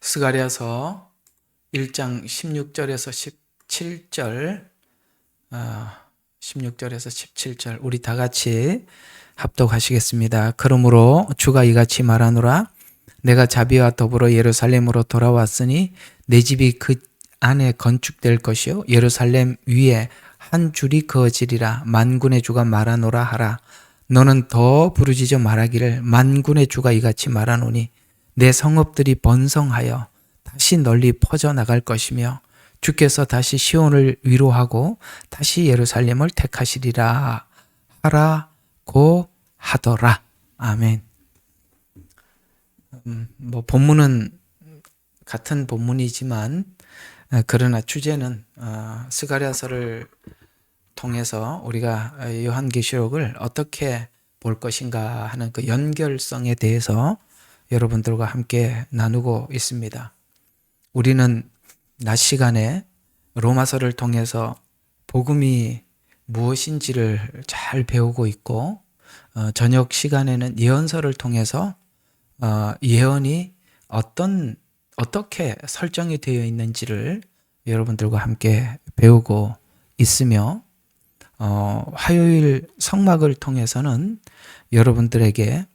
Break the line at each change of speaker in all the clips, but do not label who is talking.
스가랴서 1장 16절에서 17절, 16절에서 17절 우리 다 같이 합독하시겠습니다. 그러므로 주가 이같이 말하노라. 내가 자비와 더불어 예루살렘으로 돌아왔으니 내 집이 그 안에 건축될 것이요 예루살렘 위에 한 줄이 그어지리라. 만군의 주가 말하노라 하라. 너는 더 부르짖어 말하기를 만군의 주가 이같이 말하노니 내 성읍들이 번성하여 다시 널리 퍼져나갈 것이며 주께서 다시 시온을 위로하고 다시 예루살렘을 택하시리라 하라고 하더라. 아멘. 본문은 같은 본문이지만 그러나 주제는 스가랴서를 통해서 우리가 요한계시록을 어떻게 볼 것인가 하는 그 연결성에 대해서 여러분들과 함께 나누고 있습니다. 우리는 낮 시간에 로마서를 통해서 복음이 무엇인지를 잘 배우고 있고 저녁 시간에는 예언서를 통해서 예언이 어떻게 설정이 되어 있는지를 여러분들과 함께 배우고 있으며 화요일 성막을 통해서는 여러분들에게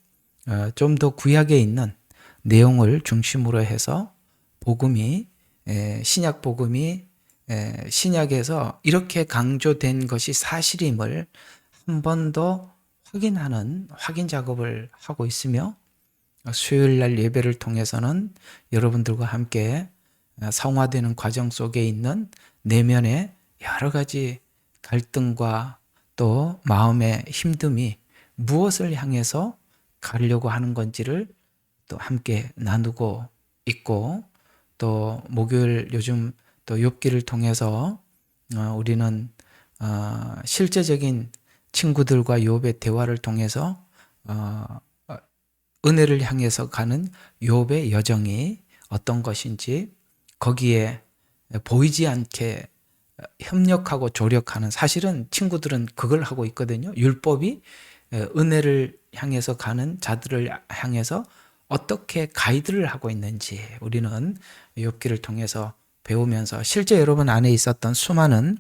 좀 더 구약에 있는 내용을 중심으로 해서 복음이 신약 복음이 신약에서 이렇게 강조된 것이 사실임을 한 번 더 확인하는 확인 작업을 하고 있으며 수요일 날 예배를 통해서는 여러분들과 함께 성화되는 과정 속에 있는 내면의 여러 가지 갈등과 또 마음의 힘듦이 무엇을 향해서 가려고 하는 건지를 또 함께 나누고 있고 또 목요일 요즘 또 욥기를 통해서 우리는 실제적인 친구들과 욥의 대화를 통해서 은혜를 향해서 가는 욥의 여정이 어떤 것인지 거기에 보이지 않게 협력하고 조력하는 사실은 친구들은 그걸 하고 있거든요. 율법이 은혜를 향해서 가는 자들을 향해서 어떻게 가이드를 하고 있는지 우리는 욥기를 통해서 배우면서 실제 여러분 안에 있었던 수많은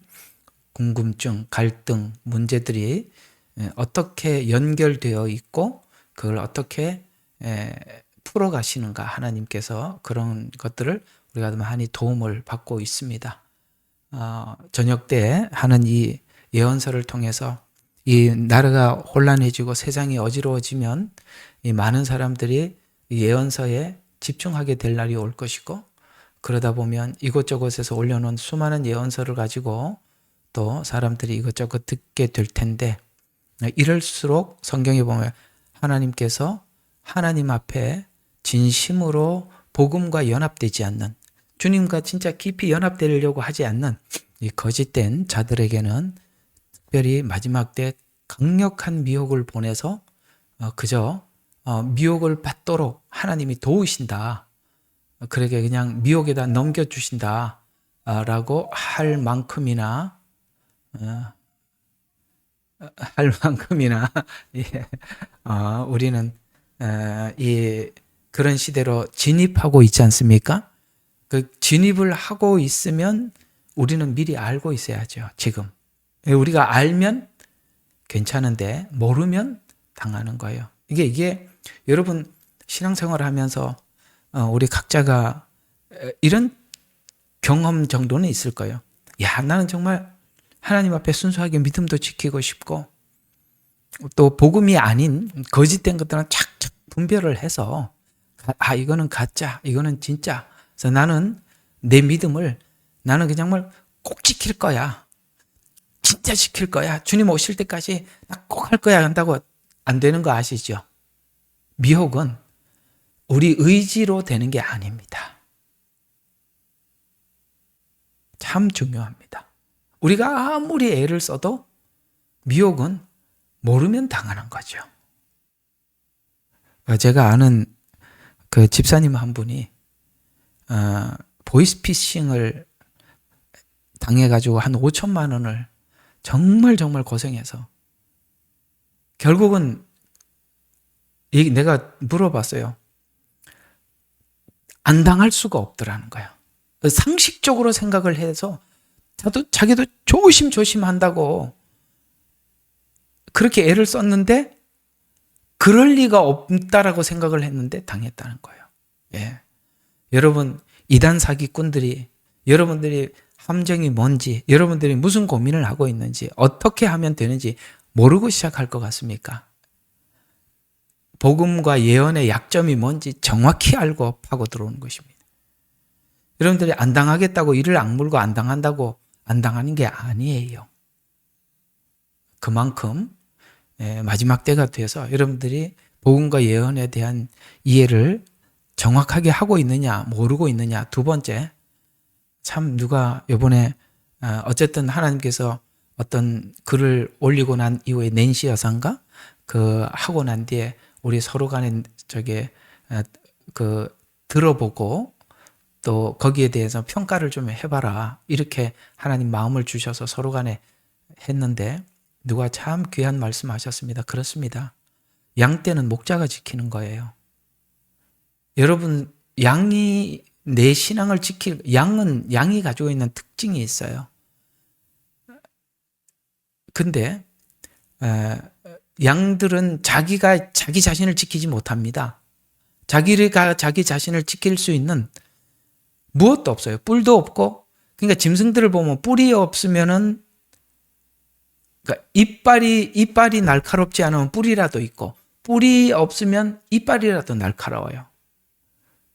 궁금증, 갈등, 문제들이 어떻게 연결되어 있고 그걸 어떻게 풀어가시는가 하나님께서 그런 것들을 우리가 많이 도움을 받고 있습니다. 저녁 때 하는 이 예언서를 통해서 이 나라가 혼란해지고 세상이 어지러워지면 이 많은 사람들이 이 예언서에 집중하게 될 날이 올 것이고 그러다 보면 이곳저곳에서 올려놓은 수많은 예언서를 가지고 또 사람들이 이것저것 듣게 될 텐데 이럴수록 성경에 보면 하나님께서 하나님 앞에 진심으로 복음과 연합되지 않는 주님과 진짜 깊이 연합되려고 하지 않는 이 거짓된 자들에게는 특별히 마지막 때 강력한 미혹을 보내서 그저 미혹을 받도록 하나님이 도우신다. 그러게 그냥 미혹에다 넘겨주신다. 라고 할 만큼이나 예, 우리는 그런 시대로 진입하고 있지 않습니까? 그 진입을 하고 있으면 우리는 미리 알고 있어야죠. 지금 우리가 알면 괜찮은데 모르면 당하는 거예요. 이게 여러분 신앙생활을 하면서 우리 각자가 이런 경험 정도는 있을 거예요. 야, 나는 정말 하나님 앞에 순수하게 믿음도 지키고 싶고 또 복음이 아닌 거짓된 것들은 착착 분별을 해서 이거는 가짜, 이거는 진짜. 그래서 나는 내 믿음을 나는 그냥 정말 꼭 지킬 거야. 진짜 지킬 거야. 주님 오실 때까지 나 꼭 할 거야 한다고 안 되는 거 아시죠? 미혹은 우리 의지로 되는 게 아닙니다. 참 중요합니다. 우리가 아무리 애를 써도 미혹은 모르면 당하는 거죠. 제가 아는 그 집사님 한 분이 보이스피싱을 당해가지고 한 5천만 원을 정말 고생해서 결국은 내가 물어봤어요. 안 당할 수가 없더라는 거예요. 상식적으로 생각을 해서 자기도 조심조심한다고 그렇게 애를 썼는데 그럴 리가 없다라고 생각을 했는데 당했다는 거예요. 예. 여러분, 이단 사기꾼들이 여러분들이 함정이 뭔지, 여러분들이 무슨 고민을 하고 있는지, 어떻게 하면 되는지 모르고 시작할 것 같습니까? 복음과 예언의 약점이 뭔지 정확히 알고 파고 들어오는 것입니다. 여러분들이 안 당하겠다고 이를 악물고 안 당한다고 안 당하는 게 아니에요. 그만큼 마지막 때가 돼서 여러분들이 복음과 예언에 대한 이해를 정확하게 하고 있느냐 모르고 있느냐. 두 번째, 참 누가 이번에 어쨌든 하나님께서 어떤 글을 올리고 난 이후에 낸시 여사인가 그 하고 난 뒤에 우리 서로 간에 들어보고 또 거기에 대해서 평가를 좀 해봐라 이렇게 하나님 마음을 주셔서 서로 간에 했는데 누가 참 귀한 말씀하셨습니다. 그렇습니다. 양떼는 목자가 지키는 거예요. 여러분, 양이 내 신앙을 양이 가지고 있는 특징이 있어요. 근데 양들은 자기가 자기 자신을 지키지 못합니다. 자기가 자기 자신을 지킬 수 있는 무엇도 없어요. 뿔도 없고, 그러니까 짐승들을 보면 뿔이 없으면은, 그러니까 이빨이 날카롭지 않으면 뿔이라도 있고, 뿔이 없으면 이빨이라도 날카로워요.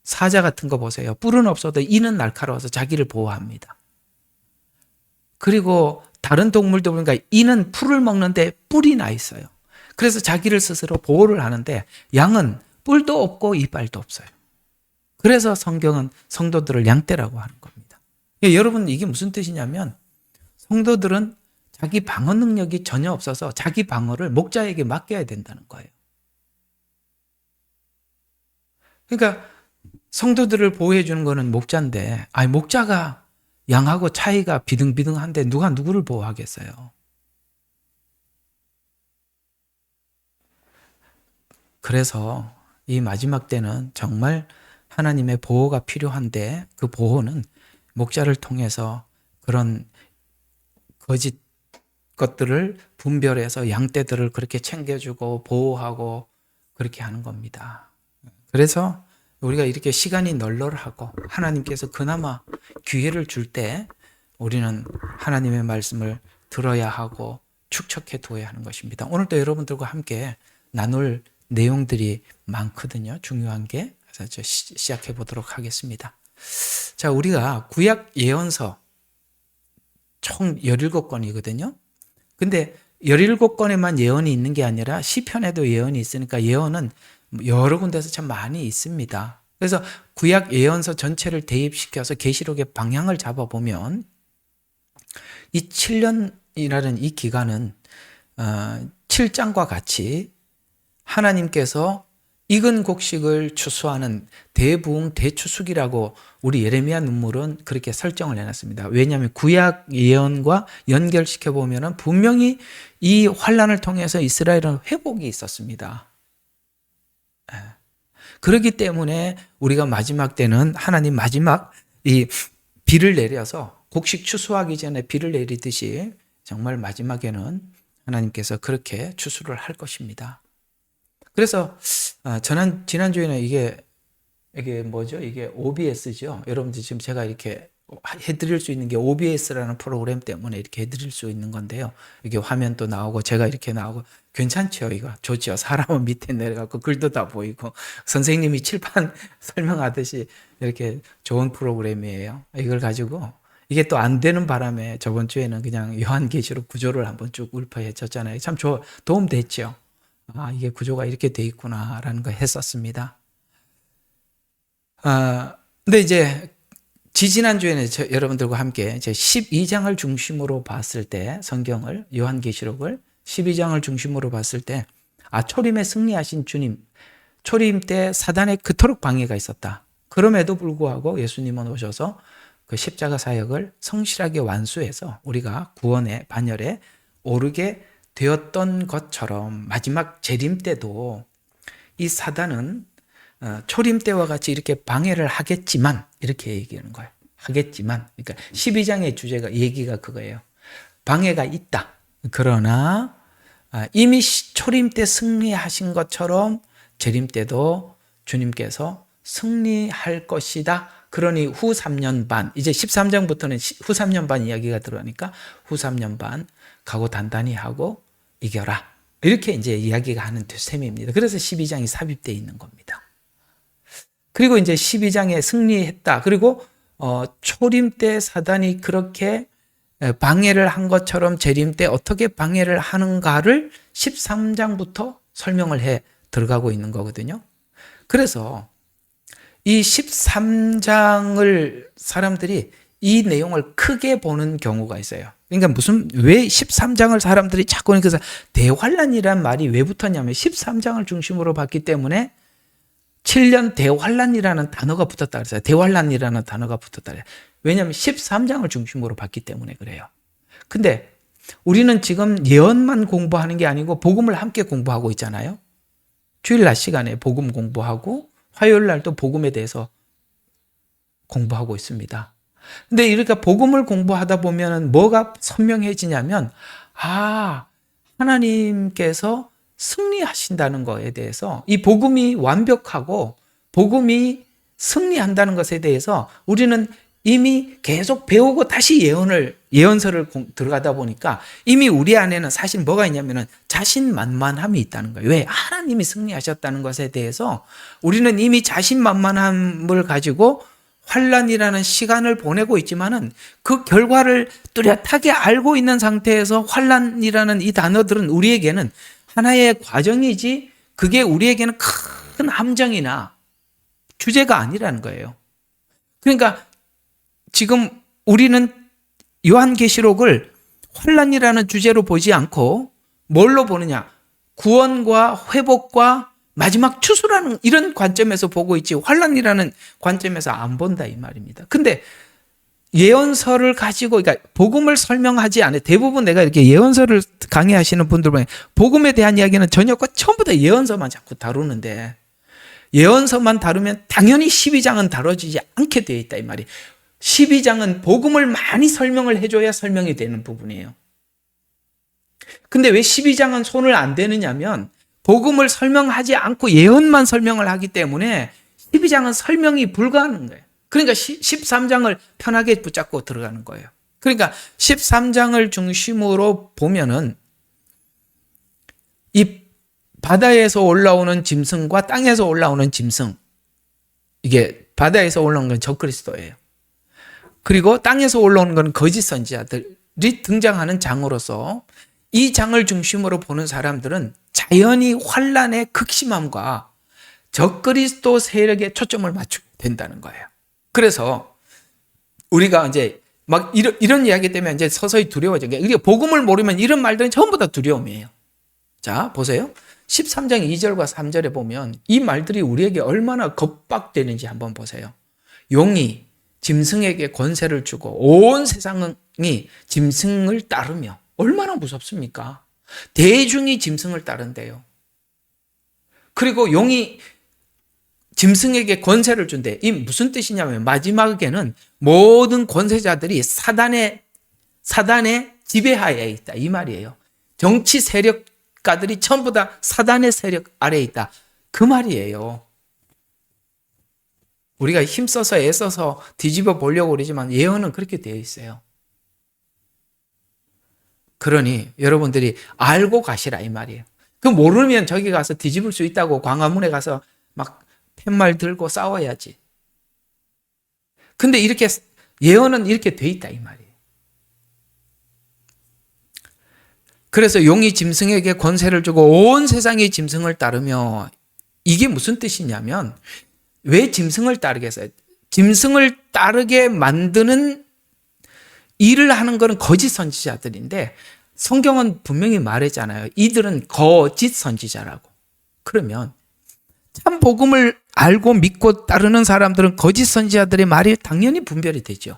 사자 같은 거 보세요. 뿔은 없어도 이는 날카로워서 자기를 보호합니다. 그리고 다른 동물도 보니까 이는 풀을 먹는데 뿔이 나 있어요. 그래서 자기를 스스로 보호를 하는데 양은 뿔도 없고 이빨도 없어요. 그래서 성경은 성도들을 양떼라고 하는 겁니다. 여러분, 이게 무슨 뜻이냐면 성도들은 자기 방어 능력이 전혀 없어서 자기 방어를 목자에게 맡겨야 된다는 거예요. 그러니까 성도들을 보호해 주는 거는 목자인데, 목자가 양하고 차이가 비등비등한데 누가 누구를 보호하겠어요? 그래서 이 마지막 때는 정말 하나님의 보호가 필요한데 그 보호는 목자를 통해서 그런 거짓 것들을 분별해서 양떼들을 그렇게 챙겨주고 보호하고 그렇게 하는 겁니다. 그래서 우리가 이렇게 시간이 널널하고 하나님께서 그나마 기회를 줄 때 우리는 하나님의 말씀을 들어야 하고 축적해 두어야 하는 것입니다. 오늘도 여러분들과 함께 나눌 내용들이 많거든요. 중요한 게. 그래서 시작해 보도록 하겠습니다. 자, 우리가 구약 예언서 총 17권이거든요. 근데 17권에만 예언이 있는 게 아니라 시편에도 예언이 있으니까 예언은 여러 군데서 참 많이 있습니다. 그래서 구약 예언서 전체를 대입시켜서 계시록의 방향을 잡아보면 이 7년이라는 이 기간은 7장과 같이 하나님께서 익은 곡식을 추수하는 대부흥 대추수기라고 우리 예레미야 눈물은 그렇게 설정을 해놨습니다. 왜냐하면 구약 예언과 연결시켜 보면 분명히 이 환란을 통해서 이스라엘은 회복이 있었습니다. 그렇기 때문에 우리가 마지막 때는 하나님 마지막 이 비를 내려서 곡식 추수하기 전에 비를 내리듯이 정말 마지막에는 하나님께서 그렇게 추수를 할 것입니다. 그래서 지난주에는 이게 뭐죠? 이게 OBS죠. 여러분들 지금 제가 이렇게 해드릴 수 있는 게 OBS라는 프로그램 때문에 이렇게 해드릴 수 있는 건데요. 이게 화면도 나오고 제가 이렇게 나오고 괜찮죠? 이거 좋죠. 사람은 밑에 내려가고 글도 다 보이고 선생님이 칠판 설명하듯이 이렇게 좋은 프로그램이에요. 이걸 가지고 이게 또 안 되는 바람에 저번 주에는 그냥 요한계시록 구조를 한번 쭉 읊어헤쳤잖아요. 참 도움 됐죠. 이게 구조가 이렇게 돼 있구나라는 거 했었습니다. 근데 이제 지지난주에는 여러분들과 함께 제 12장을 중심으로 봤을 때 성경을 요한계시록을 12장을 중심으로 봤을 때 초림에 승리하신 주님, 초림 때 사단에 그토록 방해가 있었다. 그럼에도 불구하고 예수님은 오셔서 그 십자가 사역을 성실하게 완수해서 우리가 구원의 반열에 오르게 되었던 것처럼 마지막 재림 때도 이 사단은 초림 때와 같이 이렇게 방해를 하겠지만 이렇게 얘기하는 거예요. 하겠지만 그러니까 12장의 주제가 얘기가 그거예요. 방해가 있다. 그러나 이미 초림 때 승리하신 것처럼 재림 때도 주님께서 승리할 것이다. 그러니 후 3년 반, 이제 13장부터는 후 3년 반 이야기가 들어가니까 후 3년 반 각오 단단히 하고 이겨라. 이렇게 이제 이야기가 하는 셈입니다. 그래서 12장이 삽입되어 있는 겁니다. 그리고 이제 12장에 승리했다. 그리고 초림 때 사단이 그렇게 방해를 한 것처럼 재림 때 어떻게 방해를 하는가를 13장부터 설명을 해 들어가고 있는 거거든요. 그래서 이 13장을 사람들이 이 내용을 크게 보는 경우가 있어요. 그러니까 왜 13장을 사람들이 자꾸, 그래서 대환란이란 말이 왜 붙었냐면 13장을 중심으로 봤기 때문에 7년 대환란이라는 단어가 붙었다 그랬어요. 대환란이라는 단어가 붙었다 그래요. 왜냐하면 13장을 중심으로 봤기 때문에 그래요. 근데 우리는 지금 예언만 공부하는 게 아니고 복음을 함께 공부하고 있잖아요. 주일 낮 시간에 복음 공부하고 화요일 날도 복음에 대해서 공부하고 있습니다. 근데 이렇게 복음을 공부하다 보면 뭐가 선명해지냐면 하나님께서 승리하신다는 것에 대해서 이 복음이 완벽하고 복음이 승리한다는 것에 대해서 우리는 이미 계속 배우고 다시 예언서를 들어가다 보니까 이미 우리 안에는 사실 뭐가 있냐면은 자신만만함이 있다는 거예요. 왜? 하나님이 승리하셨다는 것에 대해서 우리는 이미 자신만만함을 가지고 환란이라는 시간을 보내고 있지만은 그 결과를 뚜렷하게 알고 있는 상태에서 환란이라는 이 단어들은 우리에게는 하나의 과정이지 그게 우리에게는 큰 함정이나 주제가 아니라는 거예요. 그러니까 지금 우리는 요한계시록을 환란이라는 주제로 보지 않고 뭘로 보느냐? 구원과 회복과 마지막 추수라는 이런 관점에서 보고 있지 환란이라는 관점에서 안 본다 이 말입니다. 근데 예언서를 가지고 그러니까 복음을 설명하지 않아요. 대부분 내가 이렇게 예언서를 강의하시는 분들 보면 복음에 대한 이야기는 저녁과 처음부터 예언서만 자꾸 다루는데 예언서만 다루면 당연히 12장은 다뤄지지 않게 되어 있다 이 말이에요. 12장은 복음을 많이 설명을 해줘야 설명이 되는 부분이에요. 근데 왜 12장은 손을 안 대느냐면 복음을 설명하지 않고 예언만 설명을 하기 때문에 12장은 설명이 불가하는 거예요. 그러니까 13장을 편하게 붙잡고 들어가는 거예요. 그러니까 13장을 중심으로 보면은 이 바다에서 올라오는 짐승과 땅에서 올라오는 짐승, 이게 바다에서 올라오는 건 적그리스도예요. 그리고 땅에서 올라오는 건 거짓 선지자들이 등장하는 장으로서 이 장을 중심으로 보는 사람들은 자연히 환란의 극심함과 적그리스도 세력에 초점을 맞추게 된다는 거예요. 그래서 우리가 이제 막 이런 이야기 때문에 이제 서서히 두려워져요. 우리가 복음을 모르면 이런 말들은 전부 다 두려움이에요. 자, 보세요. 13장 2절과 3절에 보면 이 말들이 우리에게 얼마나 겁박되는지 한번 보세요. 용이 짐승에게 권세를 주고 온 세상이 짐승을 따르며 얼마나 무섭습니까? 대중이 짐승을 따른대요. 그리고 용이 짐승에게 권세를 준대. 이 무슨 뜻이냐면 마지막에는 모든 권세자들이 사단의 지배하에 있다 이 말이에요. 정치 세력가들이 전부 다 사단의 세력 아래에 있다 그 말이에요. 우리가 힘써서 애써서 뒤집어 보려고 그러지만 예언은 그렇게 되어 있어요. 그러니 여러분들이 알고 가시라 이 말이에요. 그 모르면 저기 가서 뒤집을 수 있다고 광화문에 가서 막 팻말 들고 싸워야지. 근데 이렇게 예언은 이렇게 돼 있다 이 말이에요. 그래서 용이 짐승에게 권세를 주고 온 세상이 짐승을 따르며 이게 무슨 뜻이냐면 왜 짐승을 따르겠어요? 짐승을 따르게 만드는 일을 하는 것은 거짓 선지자들인데 성경은 분명히 말했잖아요. 이들은 거짓 선지자라고. 그러면 참 복음을 알고 믿고 따르는 사람들은 거짓 선지자들의 말이 당연히 분별이 되죠.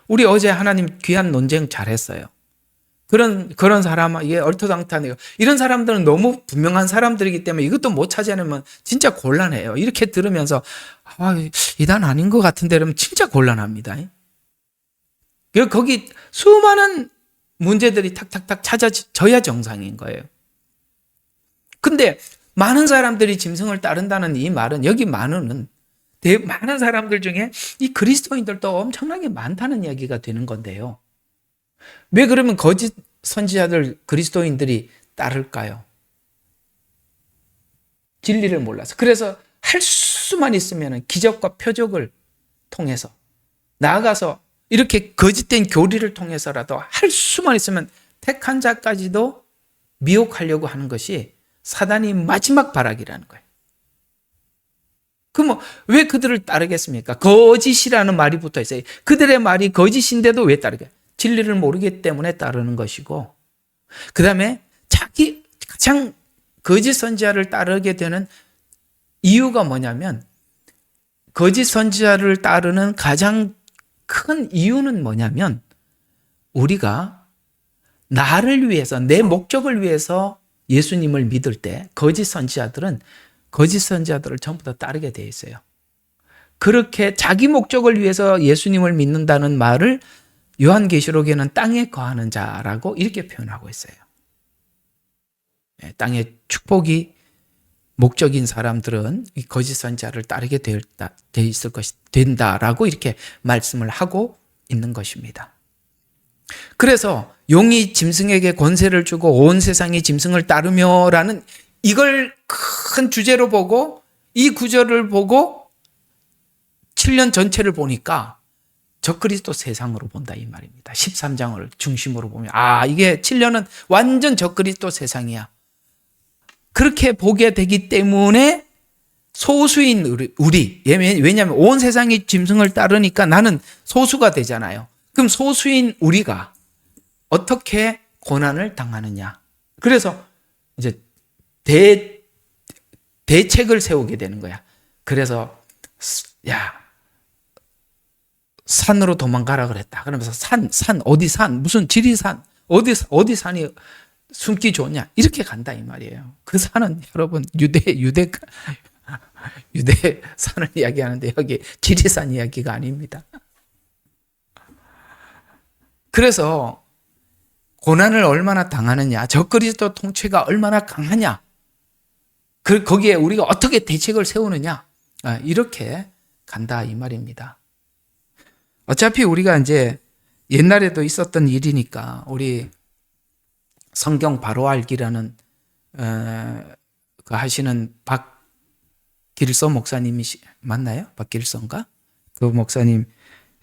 우리 어제 하나님 귀한 논쟁 잘했어요. 그런 사람, 이게 얼토당토하네요. 이런 사람들은 너무 분명한 사람들이기 때문에 이것도 못 찾아내면 진짜 곤란해요. 이렇게 들으면서, 이단 아닌 것 같은데 이러면 진짜 곤란합니다. 거기 수많은 문제들이 탁탁탁 찾아져야 정상인 거예요. 근데 많은 사람들이 짐승을 따른다는 이 말은, 여기 많은 사람들 중에 이 그리스도인들도 엄청나게 많다는 이야기가 되는 건데요. 왜 그러면 거짓 선지자들 그리스도인들이 따를까요? 진리를 몰라서. 그래서 할 수만 있으면 기적과 표적을 통해서 나아가서 이렇게 거짓된 교리를 통해서라도 할 수만 있으면 택한 자까지도 미혹하려고 하는 것이 사단이 마지막 발악이라는 거예요. 그럼 왜 그들을 따르겠습니까? 거짓이라는 말이 붙어 있어요. 그들의 말이 거짓인데도 왜 따르게? 진리를 모르기 때문에 따르는 것이고, 그 다음에 자기 가장 거짓 선지자를 따르게 되는 이유가 뭐냐면, 거짓 선지자를 따르는 가장 큰 이유는 뭐냐면, 우리가 나를 위해서, 내 목적을 위해서 예수님을 믿을 때 거짓 선지자들을 전부 다 따르게 돼 있어요. 그렇게 자기 목적을 위해서 예수님을 믿는다는 말을 요한계시록에는 땅에 거하는 자라고 이렇게 표현하고 있어요. 땅의 축복이 목적인 사람들은 이 거짓 선지자를 따르게 된다라고 이렇게 말씀을 하고 있는 것입니다. 그래서 용이 짐승에게 권세를 주고 온 세상이 짐승을 따르며라는 이걸 큰 주제로 보고 이 구절을 보고 7년 전체를 보니까 적그리스도 세상으로 본다 이 말입니다. 13장을 중심으로 보면 이게 7년은 완전 적그리스도 세상이야. 그렇게 보게 되기 때문에 소수인 우리, 왜냐하면 온 세상이 짐승을 따르니까 나는 소수가 되잖아요. 그럼 소수인 우리가 어떻게 고난을 당하느냐. 그래서 이제 대책을 세우게 되는 거야. 그래서 산으로 도망가라 그랬다. 그러면서 어디 산, 무슨 지리산, 어디 산이 숨기 좋냐. 이렇게 간다 이 말이에요. 그 산은 여러분 유대 산을 이야기하는데 여기 지리산 이야기가 아닙니다. 그래서 고난을 얼마나 당하느냐, 적그리스도 통치가 얼마나 강하냐, 거기에 우리가 어떻게 대책을 세우느냐, 이렇게 간다 이 말입니다. 어차피 우리가 이제 옛날에도 있었던 일이니까 우리 성경 바로 알기라는 그 하시는 박길서 목사님이 맞나요? 박길서인가? 그 목사님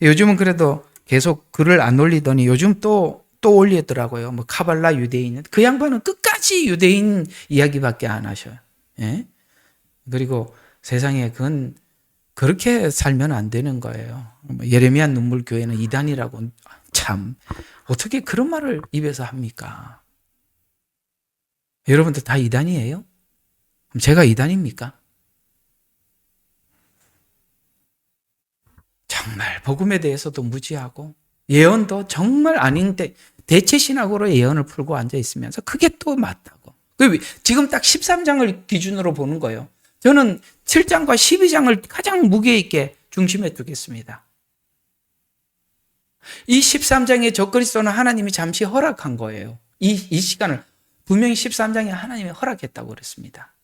요즘은 그래도 계속 글을 안 올리더니 요즘 또 올리더라고요. 뭐 카발라 유대인, 그 양반은 끝까지 유대인 이야기밖에 안 하셔요. 예? 그리고 세상에 그건 그렇게 살면 안 되는 거예요. 예레미야 눈물 교회는 이단이라고. 참 어떻게 그런 말을 입에서 합니까? 여러분들 다 이단이에요? 그럼 제가 이단입니까? 정말 복음에 대해서도 무지하고 예언도 정말 아닌데 대체 신학으로 예언을 풀고 앉아 있으면서 그게 또 맞다고. 지금 딱 13장을 기준으로 보는 거예요. 저는 7장과 12장을 가장 무게 있게 중심에 두겠습니다. 이 13장의 적그리스도는 하나님이 잠시 허락한 거예요. 이 시간을 분명히 13장에 하나님이 허락했다고 그랬습니다.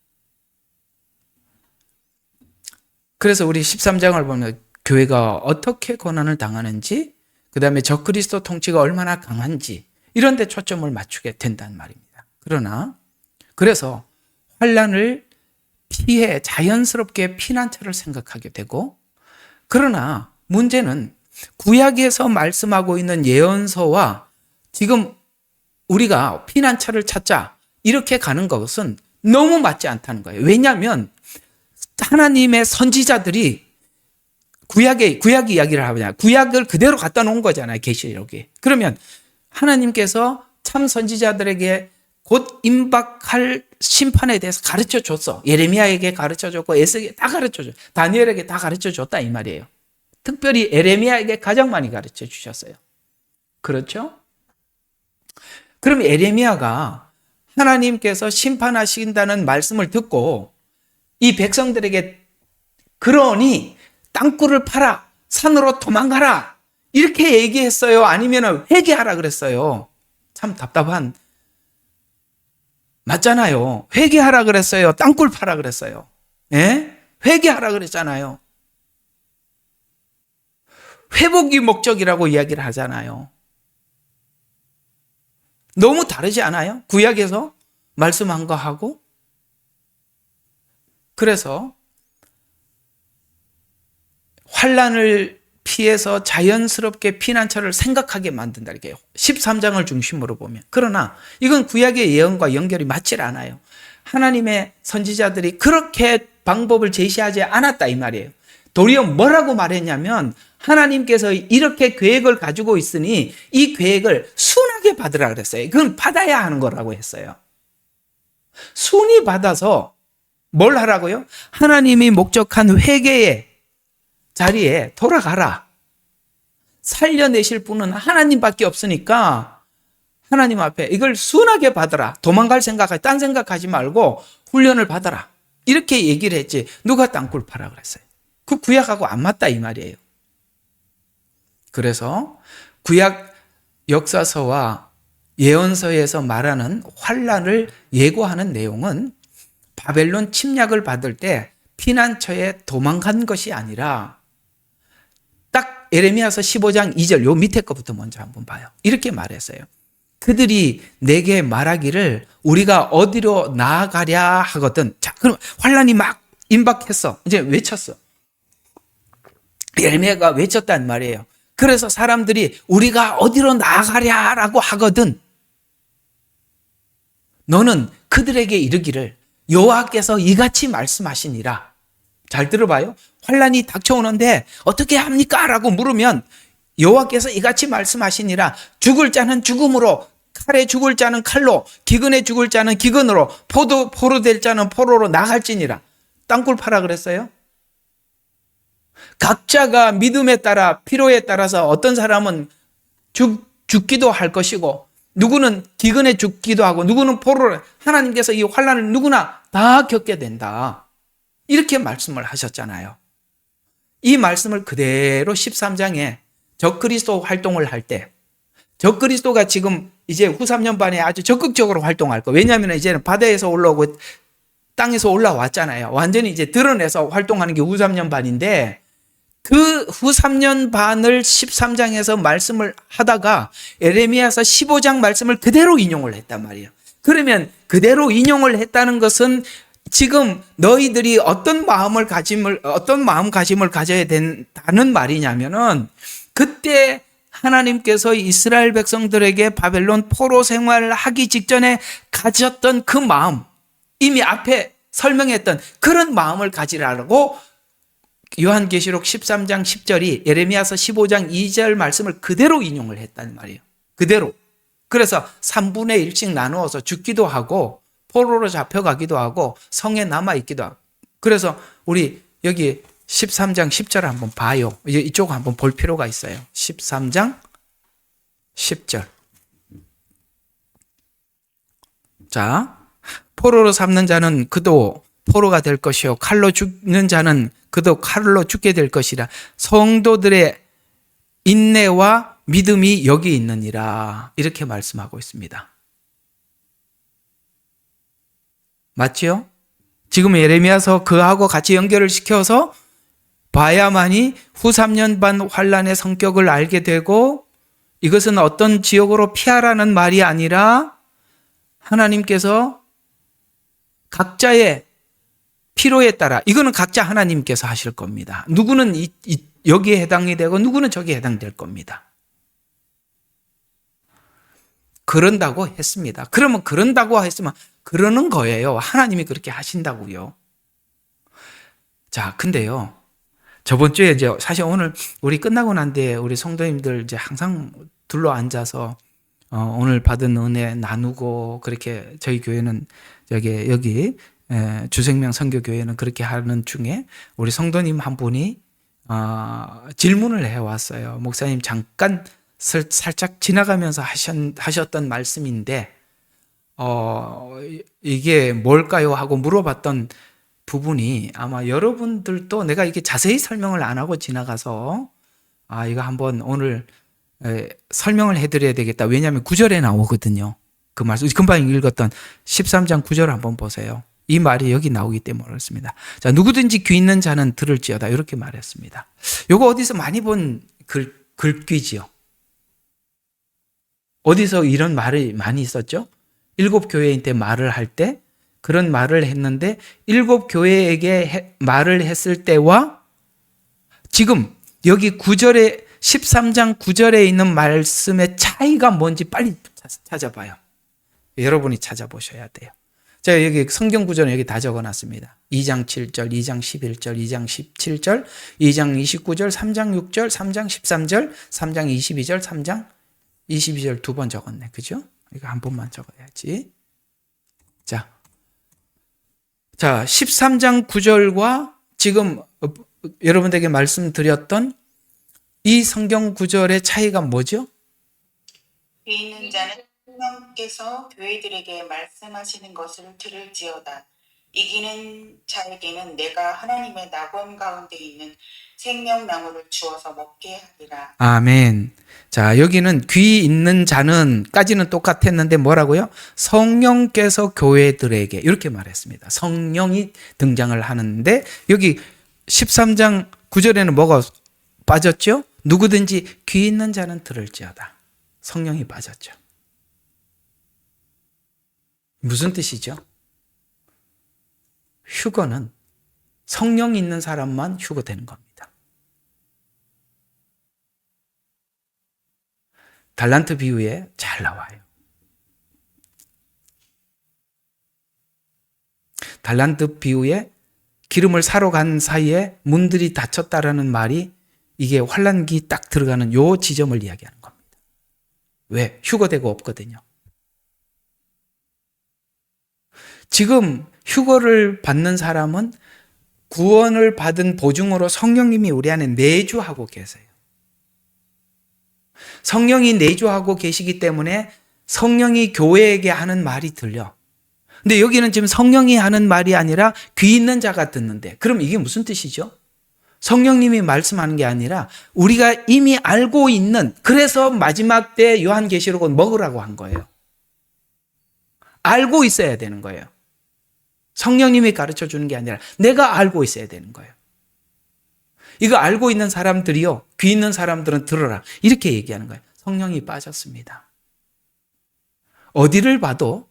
그래서 우리 13장을 보면 교회가 어떻게 고난을 당하는지, 그 다음에 적그리스도 통치가 얼마나 강한지 이런 데 초점을 맞추게 된단 말입니다. 그래서 환난을 피해 자연스럽게 피난처를 생각하게 되고, 그러나 문제는 구약에서 말씀하고 있는 예언서와 지금 우리가 피난처를 찾자 이렇게 가는 것은 너무 맞지 않다는 거예요. 왜냐하면 하나님의 선지자들이 구약 이야기를 하냐, 구약을 그대로 갖다 놓은 거잖아요. 계시록에. 그러면 하나님께서 참 선지자들에게 곧 임박할 심판에 대해서 가르쳐 줬어. 예레미야에게 가르쳐 줬고 에스겔에게 다 가르쳐 줬어. 다니엘에게 다 가르쳐 줬다 이 말이에요. 특별히 예레미야에게 가장 많이 가르쳐 주셨어요. 그렇죠? 그럼 에레미야가 하나님께서 심판하신다는 말씀을 듣고 이 백성들에게 그러니 땅굴을 팔아 산으로 도망가라 이렇게 얘기했어요? 아니면 회개하라 그랬어요? 참 답답한, 맞잖아요. 회개하라 그랬어요? 땅굴 파라 그랬어요? 예? 회개하라 그랬잖아요. 회복이 목적이라고 이야기를 하잖아요. 너무 다르지 않아요? 구약에서 말씀한 거 하고. 그래서 환난을 피해서 자연스럽게 피난처를 생각하게 만든다. 이렇게 13장을 중심으로 보면. 그러나 이건 구약의 예언과 연결이 맞질 않아요. 하나님의 선지자들이 그렇게 방법을 제시하지 않았다 이 말이에요. 도리어 뭐라고 말했냐면 하나님께서 이렇게 계획을 가지고 있으니 이 계획을 순하게 받으라 그랬어요. 그건 받아야 하는 거라고 했어요. 순히 받아서 뭘 하라고요? 하나님이 목적한 회개의 자리에 돌아가라. 살려내실 분은 하나님밖에 없으니까 하나님 앞에 이걸 순하게 받아라. 도망갈 생각하지, 딴 생각하지 말고 훈련을 받아라. 이렇게 얘기를 했지. 누가 땅굴 파라 그랬어요? 그 구약하고 안 맞다 이 말이에요. 그래서 구약 역사서와 예언서에서 말하는 환난을 예고하는 내용은 바벨론 침략을 받을 때 피난처에 도망간 것이 아니라 딱 에레미야서 15장 2절 요 밑에 거부터 먼저 한번 봐요. 이렇게 말했어요. 그들이 내게 말하기를 우리가 어디로 나아가랴 하거든. 자, 그럼 환난이 막 임박했어. 이제 외쳤어. 에레미야가 외쳤단 말이에요. 그래서 사람들이 우리가 어디로 나아가랴라고 하거든. 너는 그들에게 이르기를 여호와께서 이같이 말씀하시니라. 잘 들어봐요. 환난이 닥쳐오는데 어떻게 합니까? 라고 물으면 여호와께서 이같이 말씀하시니라. 죽을 자는 죽음으로, 칼에 죽을 자는 칼로, 기근에 죽을 자는 기근으로, 포로 될 자는 포로로 나갈지니라. 땅굴 파라 그랬어요? 각자가 믿음에 따라 필요에 따라서 어떤 사람은 죽기도 할 것이고 누구는 기근에 죽기도 하고 누구는 포로를, 하나님께서 이 환난을 누구나 다 겪게 된다. 이렇게 말씀을 하셨잖아요. 이 말씀을 그대로 13장에 적그리스도 활동을 할 때, 적그리스도가 지금 이제 후 3년 반에 아주 적극적으로 활동할 거예요. 왜냐하면 이제는 바다에서 올라오고 땅에서 올라왔잖아요. 완전히 이제 드러내서 활동하는 게 후 3년 반인데 그 후 3년 반을 13장에서 말씀을 하다가 에레미야서 15장 말씀을 그대로 인용을 했단 말이에요. 그러면 그대로 인용을 했다는 것은 지금 너희들이 어떤 마음가짐을 가져야 된다는 말이냐면은 그때 하나님께서 이스라엘 백성들에게 바벨론 포로 생활을 하기 직전에 가졌던 그 마음, 이미 앞에 설명했던 그런 마음을 가지라고 요한계시록 13장 10절이 예레미야서 15장 2절 말씀을 그대로 인용을 했단 말이에요. 그대로. 그래서 3분의 1씩 나누어서 죽기도 하고 포로로 잡혀가기도 하고 성에 남아있기도 하고. 그래서 우리 여기 13장 10절 한번 봐요. 이쪽 한번 볼 필요가 있어요. 13장 10절. 자, 포로로 삼는 자는 그도 포로가 될 것이요 칼로 죽는 자는 그도 칼로 죽게 될 것이라. 성도들의 인내와 믿음이 여기 있느니라. 이렇게 말씀하고 있습니다. 맞지요? 지금 예레미야서 그하고 같이 연결을 시켜서 봐야만이 후 3년 반 환난의 성격을 알게 되고 이것은 어떤 지역으로 피하라는 말이 아니라 하나님께서 각자의 필요에 따라, 이거는 각자 하나님께서 하실 겁니다. 누구는 여기에 해당이 되고 누구는 저기에 해당될 겁니다. 그런다고 했습니다. 그러면 그런다고 했으면 그러는 거예요. 하나님이 그렇게 하신다고요. 자, 근데요. 저번 주에 이제 사실 오늘 우리 끝나고 난 뒤에 우리 성도님들 이제 항상 둘러 앉아서 오늘 받은 은혜 나누고 그렇게 저희 교회는 여기 주생명 선교교회는 그렇게 하는 중에 우리 성도님 한 분이 질문을 해왔어요. 목사님 잠깐 살짝 지나가면서 하셨던 말씀인데 이게 뭘까요? 하고 물어봤던 부분이 아마 여러분들도 내가 이게 자세히 설명을 안 하고 지나가서 이거 한번 오늘 설명을 해드려야 되겠다. 왜냐하면 9절에 나오거든요. 그 말씀, 금방 읽었던 13장 9절 한번 보세요. 이 말이 여기 나오기 때문에 그렇습니다. 자, 누구든지 귀 있는 자는 들을지어다. 이렇게 말했습니다. 요거 어디서 많이 본 글귀지요? 어디서 이런 말이 많이 있었죠? 7교회한테 말을 할 때 그런 말을 했는데 7교회에게 말을 했을 때와 지금 여기 9절에 13장 9절에 있는 말씀의 차이가 뭔지 빨리 찾아봐요. 여러분이 찾아보셔야 돼요. 제가 여기 성경 구절은 여기 다 적어놨습니다. 2장 7절, 2장 11절, 2장 17절, 2장 29절, 3장 6절, 3장 13절, 3장 22절, 3장 22절 두 번 적었네. 그죠? 이거 한 번만 적어야지. 자, 13장 9절과 지금 여러분들에게 말씀드렸던 이 성경 구절의 차이가 뭐죠?
귀 있는 자는 성령께서 교회들에게 말씀하시는 것을 들을지어다. 이기는 자에게는 내가 하나님의 낙원 가운데 있는 생명나무를 주어서 먹게 하리라.
아멘. 자, 여기는 귀 있는 자는 까지는 똑같았는데 뭐라고요? 성령께서 교회들에게 이렇게 말했습니다. 성령이 등장을 하는데 여기 13장 9절에는 뭐가 빠졌죠? 누구든지 귀 있는 자는 들을지어다. 성령이 빠졌죠. 무슨 뜻이죠? 휴거는 성령이 있는 사람만 휴거되는 겁니다. 달란트 비유에 잘 나와요. 달란트 비유에 기름을 사러 간 사이에 문들이 닫혔다라는 말이 이게 환란기 딱 들어가는 요 지점을 이야기하는 겁니다. 왜? 휴거되고 없거든요. 지금 휴거를 받는 사람은 구원을 받은 보증으로 성령님이 우리 안에 내주하고 계세요. 성령이 내주하고 계시기 때문에 성령이 교회에게 하는 말이 들려. 근데 여기는 지금 성령이 하는 말이 아니라 귀 있는 자가 듣는데, 그럼 이게 무슨 뜻이죠? 성령님이 말씀하는 게 아니라 우리가 이미 알고 있는, 그래서 마지막 때 요한계시록은 먹으라고 한 거예요. 알고 있어야 되는 거예요. 성령님이 가르쳐 주는 게 아니라 내가 알고 있어야 되는 거예요. 이거 알고 있는 사람들이요, 귀 있는 사람들은 들어라. 이렇게 얘기하는 거예요. 성령이 빠졌습니다. 어디를 봐도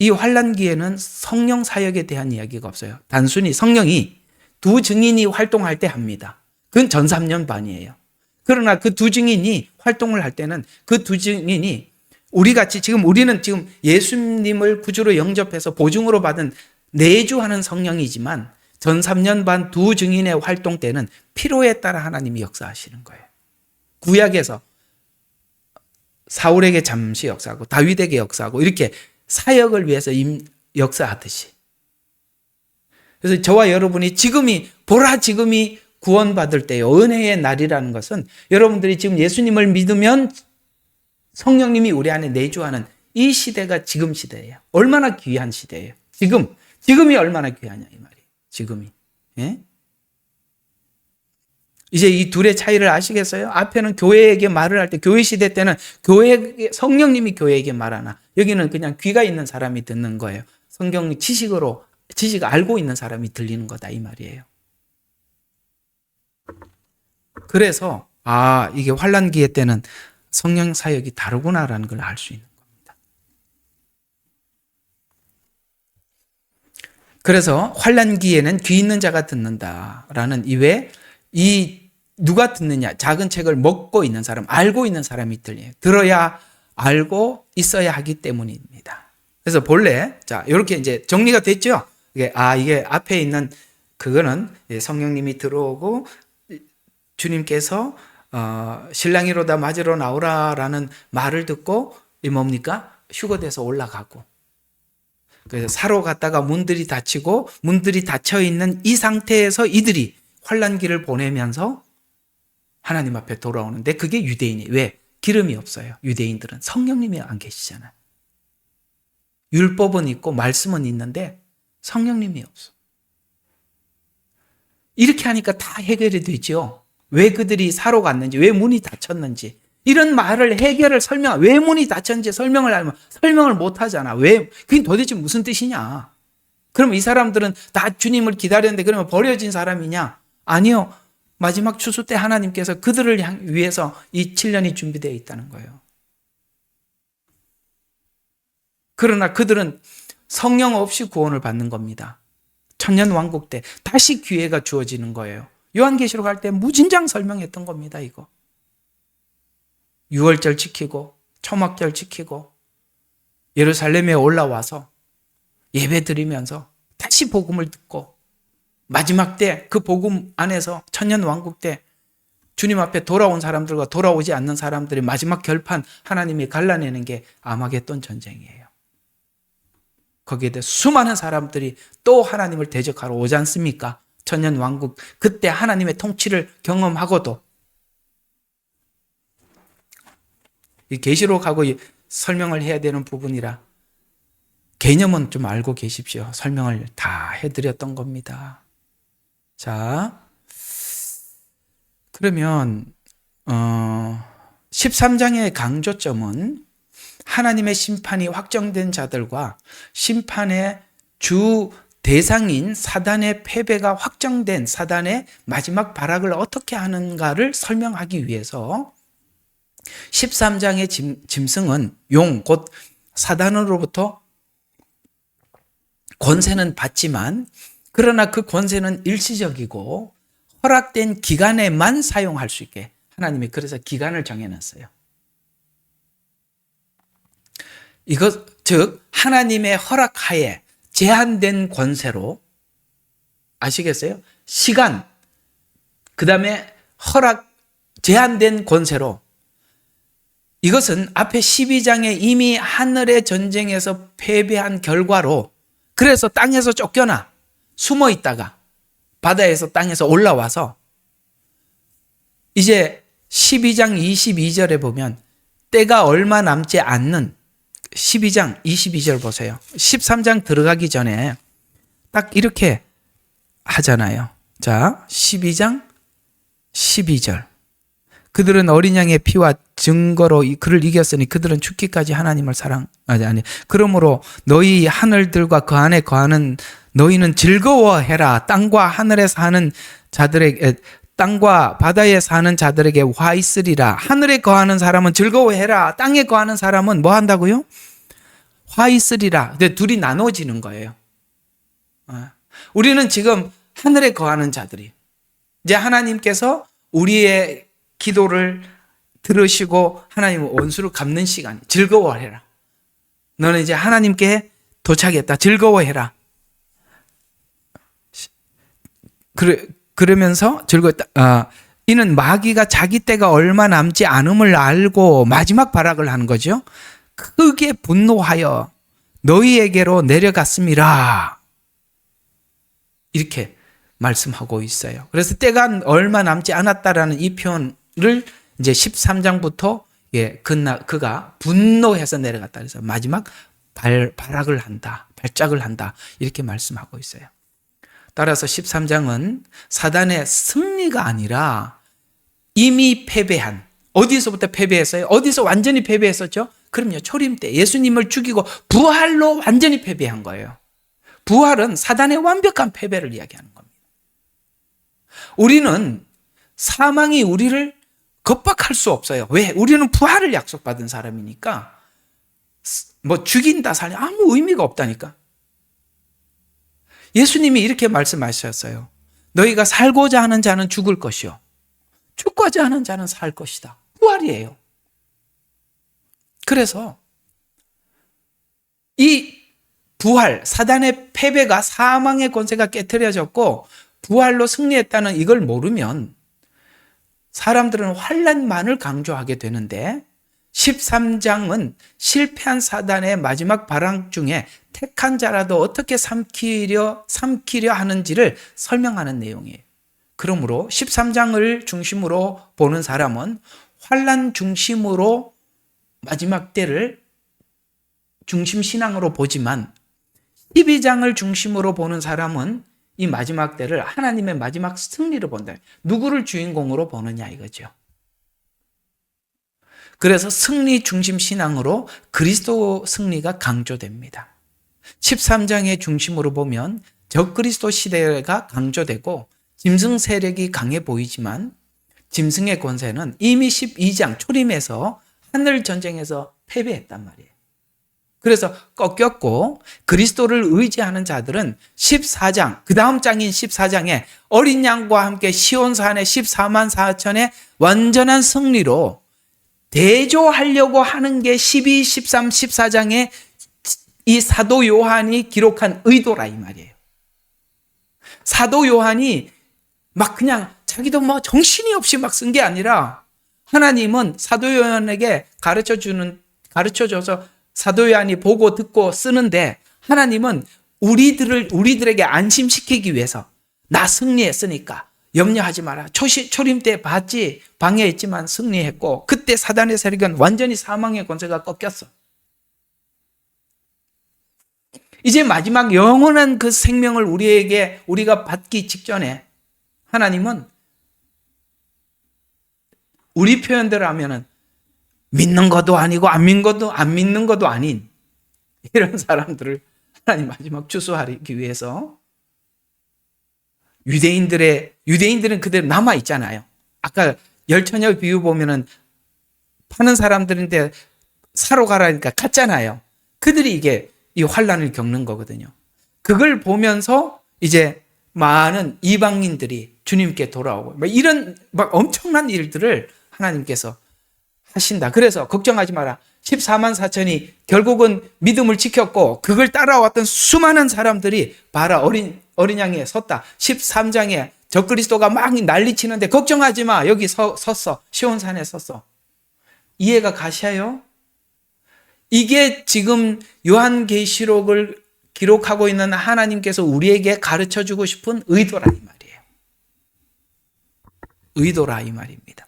이 환란기에는 성령 사역에 대한 이야기가 없어요. 단순히 성령이 두 증인이 활동할 때 합니다. 그건 전 3년 반이에요. 그러나 그 두 증인이 활동을 할 때는 그 두 증인이 우리같이 우리는 지금 예수님을 구주로 영접해서 보증으로 받은 내주하는 성령이지만 전 3년 반 두 증인의 활동 때는 필요에 따라 하나님이 역사하시는 거예요. 구약에서 사울에게 잠시 역사하고 다윗에게 역사하고 이렇게 사역을 위해서 역사하듯이. 그래서 저와 여러분이 지금이 구원받을 때요. 은혜의 날이라는 것은 여러분들이 지금 예수님을 믿으면 성령님이 우리 안에 내주하는 이 시대가 지금 시대예요. 얼마나 귀한 시대예요. 지금이 얼마나 귀하냐 이 말이에요. 지금이. 예? 이제 이 둘의 차이를 아시겠어요? 앞에는 교회에게 말을 할 때, 교회 시대 때는 성령님이 교회에게 말하나, 여기는 그냥 귀가 있는 사람이 듣는 거예요. 성경 지식 알고 있는 사람이 들리는 거다 이 말이에요. 그래서 이게 환란기에 때는 성령 사역이 다르구나라는 걸 알 수 있는 겁니다. 그래서 환란기에는 귀 있는 자가 듣는다라는 이외에 누가 듣느냐? 작은 책을 먹고 있는 사람, 알고 있는 사람이 들려요. 들어야 알고 있어야 하기 때문입니다. 그래서 본래 이렇게 이제 정리가 됐죠? 이게 앞에 있는 그거는 성령님이 들어오고 주님께서 신랑이로다 맞으러 나오라라는 말을 듣고 뭡니까? 휴거돼서 올라가고, 그래서 사러 갔다가 문들이 닫히고 문들이 닫혀 있는 이 상태에서 이들이 환란기를 보내면서 하나님 앞에 돌아오는데 그게 유대인이 왜? 기름이 없어요. 유대인들은 성령님이 안 계시잖아요. 율법은 있고 말씀은 있는데 성령님이 없어. 이렇게 하니까 다 해결이 되죠. 왜 그들이 사로 갔는지, 왜 문이 닫혔는지. 이런 말을 왜 문이 닫혔는지 설명을 하면 설명을 못 하잖아. 왜? 그게 도대체 무슨 뜻이냐? 그럼 이 사람들은 다 주님을 기다렸는데 그러면 버려진 사람이냐? 아니요. 마지막 추수 때 하나님께서 그들을 위해서 이 7년이 준비되어 있다는 거예요. 그러나 그들은 성령 없이 구원을 받는 겁니다. 천년 왕국 때 다시 기회가 주어지는 거예요. 요한계시록 할 때 무진장 설명했던 겁니다. 이거. 유월절 지키고 초막절 지키고 예루살렘에 올라와서 예배 드리면서 다시 복음을 듣고 마지막 때 그 복음 안에서 천년 왕국 때 주님 앞에 돌아온 사람들과 돌아오지 않는 사람들의 마지막 결판 하나님이 갈라내는 게 아마겟돈 전쟁이에요. 거기에 대해 수많은 사람들이 또 하나님을 대적하러 오지 않습니까? 천년 왕국 그때 하나님의 통치를 경험하고도 이 계시록하고 설명을 해야 되는 부분이라 개념은 좀 알고 계십시오. 설명을 다 해드렸던 겁니다. 자, 그러면 13장의 강조점은 하나님의 심판이 확정된 자들과 심판의 주 대상인 사단의 패배가 확정된 사단의 마지막 발악을 어떻게 하는가를 설명하기 위해서 13장의 짐승은 용, 곧 사단으로부터 권세는 받지만 그러나 그 권세는 일시적이고 허락된 기간에만 사용할 수 있게 하나님이 그래서 기간을 정해놨어요. 이것 즉 하나님의 허락하에 제한된 권세로 아시겠어요? 시간 그 다음에 허락 제한된 권세로 이것은 앞에 12장에 이미 하늘의 전쟁에서 패배한 결과로 그래서 땅에서 쫓겨나 숨어 있다가 바다에서 땅에서 올라와서 이제 12장 22절에 보면 때가 얼마 남지 않는 12장 22절 보세요. 13장 들어가기 전에 딱 이렇게 하잖아요. 자, 12장 12절. 그들은 어린 양의 피와 증거로 그를 이겼으니 그들은 죽기까지 하나님을 그러므로 너희 하늘들과 그 안에 거하는 너희는 즐거워해라. 땅과 하늘에 사는 자들에게 땅과 바다에 사는 자들에게 화 있으리라. 하늘에 거하는 사람은 즐거워해라. 땅에 거하는 사람은 뭐 한다고요? 화 있으리라. 근데 둘이 나눠지는 거예요. 우리는 지금 하늘에 거하는 자들이 이제 하나님께서 우리의 기도를 들으시고 하나님의 원수를 갚는 시간. 즐거워해라. 너는 이제 하나님께 도착했다. 즐거워해라. 그러면서 즐거웠다. 이는 마귀가 자기 때가 얼마 남지 않음을 알고 마지막 발악을 하는 거죠. 크게 분노하여 너희에게로 내려갔음이라. 이렇게 말씀하고 있어요. 그래서 때가 얼마 남지 않았다라는 이 표현을 이제 13장부터 그가 분노해서 내려갔다. 그래서 마지막 발악을 한다. 발작을 한다. 이렇게 말씀하고 있어요. 따라서 13장은 사단의 승리가 아니라 이미 패배한 어디서부터 패배했어요? 어디서 완전히 패배했었죠? 그럼요. 초림 때 예수님을 죽이고 부활로 완전히 패배한 거예요. 부활은 사단의 완벽한 패배를 이야기하는 겁니다. 우리는 사망이 우리를 겁박할 수 없어요. 왜? 우리는 부활을 약속받은 사람이니까 뭐 죽인다 살려 아무 의미가 없다니까. 예수님이 이렇게 말씀하셨어요. 너희가 살고자 하는 자는 죽을 것이요 죽고자 하는 자는 살 것이다. 부활이에요. 그래서 이 부활, 사단의 패배가 사망의 권세가 깨트려졌고 부활로 승리했다는 이걸 모르면 사람들은 환난만을 강조하게 되는데 13장은 실패한 사단의 마지막 발악 중에 택한 자라도 어떻게 삼키려 하는지를 설명하는 내용이에요. 그러므로 13장을 중심으로 보는 사람은 환난 중심으로 마지막 때를 중심 신앙으로 보지만 12장을 중심으로 보는 사람은 이 마지막 때를 하나님의 마지막 승리로 본다. 누구를 주인공으로 보느냐 이거죠. 그래서 승리 중심 신앙으로 그리스도 승리가 강조됩니다. 13장의 중심으로 보면 적그리스도 시대가 강조되고 짐승 세력이 강해 보이지만 짐승의 권세는 이미 12장 초림에서 하늘 전쟁에서 패배했단 말이에요. 그래서 꺾였고 그리스도를 의지하는 자들은 14장, 그 다음 장인 14장에 어린 양과 함께 시온산의 14만 4천의 완전한 승리로 대조하려고 하는 게 12, 13, 14장에 이 사도 요한이 기록한 의도라 이 말이에요. 사도 요한이 막 그냥 자기도 뭐 정신이 없이 막 쓴 게 아니라 하나님은 사도 요한에게 가르쳐줘서 사도 요한이 보고 듣고 쓰는데 하나님은 우리들에게 안심시키기 위해서 나 승리했으니까 염려하지 마라. 초림 때 봤지 방해했지만 승리했고 그때 사단의 세력은 완전히 사망의 권세가 꺾였어. 이제 마지막 영원한 그 생명을 우리가 받기 직전에 하나님은 우리 표현대로 하면은 믿는 것도 아니고 안 믿는 것도 아닌 이런 사람들을 하나님 마지막 추수하기 위해서 유대인들은 그대로 남아 있잖아요. 아까 열처녀 비유 보면은 파는 사람들인데 사러 가라니까 갔잖아요. 그들이 이게 이 환난을 겪는 거거든요. 그걸 보면서 이제 많은 이방인들이 주님께 돌아오고 이런 엄청난 일들을 하나님께서 하신다. 그래서 걱정하지 마라. 14만 4천이 결국은 믿음을 지켰고 그걸 따라왔던 수많은 사람들이 봐라 어린 양에 섰다. 13장에 적그리스도가 막 난리치는데 걱정하지 마. 여기 섰어. 시온산에 섰어. 이해가 가셔요? 이게 지금 요한계시록을 기록하고 있는 하나님께서 우리에게 가르쳐주고 싶은 의도라 이 말이에요. 의도라 이 말입니다.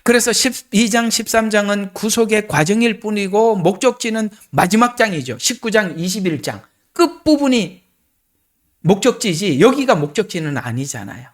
그래서 12장, 13장은 구속의 과정일 뿐이고 목적지는 마지막 장이죠. 19장, 21장. 끝부분이 목적지지 여기가 목적지는 아니잖아요.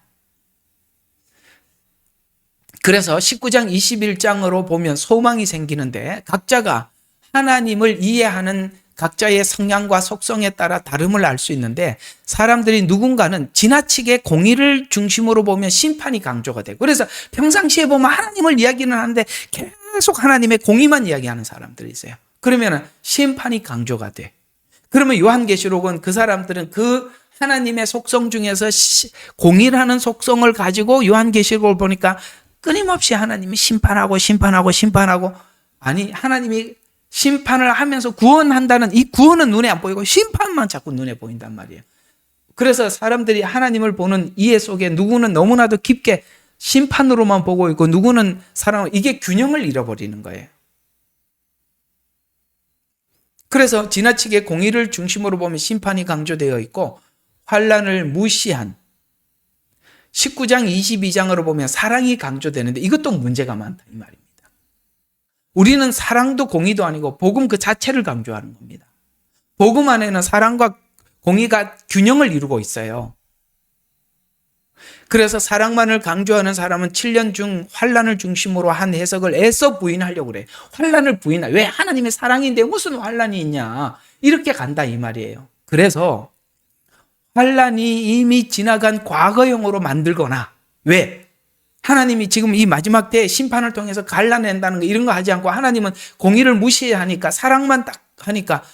그래서 19장, 21장으로 보면 소망이 생기는데 각자가 하나님을 이해하는 각자의 성향과 속성에 따라 다름을 알 수 있는데 사람들이 누군가는 지나치게 공의를 중심으로 보면 심판이 강조가 되고 그래서 평상시에 보면 하나님을 이야기는 하는데 계속 하나님의 공의만 이야기하는 사람들이 있어요. 그러면 심판이 강조가 돼. 그러면 요한계시록은 그 사람들은 그 하나님의 속성 중에서 공의라는 속성을 가지고 요한계시록을 보니까 끊임없이 하나님이 심판하고 아니 하나님이 심판을 하면서 구원한다는 이 구원은 눈에 안 보이고 심판만 자꾸 눈에 보인단 말이에요. 그래서 사람들이 하나님을 보는 이해 속에 누구는 너무나도 깊게 심판으로만 보고 있고 누구는 이게 균형을 잃어버리는 거예요. 그래서 지나치게 공의를 중심으로 보면 심판이 강조되어 있고 환난을 무시한 19장 22장으로 보면 사랑이 강조되는데 이것도 문제가 많다 이 말입니다. 우리는 사랑도 공의도 아니고 복음 그 자체를 강조하는 겁니다. 복음 안에는 사랑과 공의가 균형을 이루고 있어요. 그래서 사랑만을 강조하는 사람은 7년 중 환난을 중심으로 한 해석을 애써 부인하려고 그래. 환난을 왜 하나님의 사랑인데 무슨 환난이 있냐. 이렇게 간다 이 말이에요. 그래서 환난이 이미 지나간 과거형으로 만들거나 왜? 하나님이 지금 이 마지막 때 심판을 통해서 갈라낸다는 거 이런 거 하지 않고 하나님은 공의를 무시하니까 사랑만 딱 하니까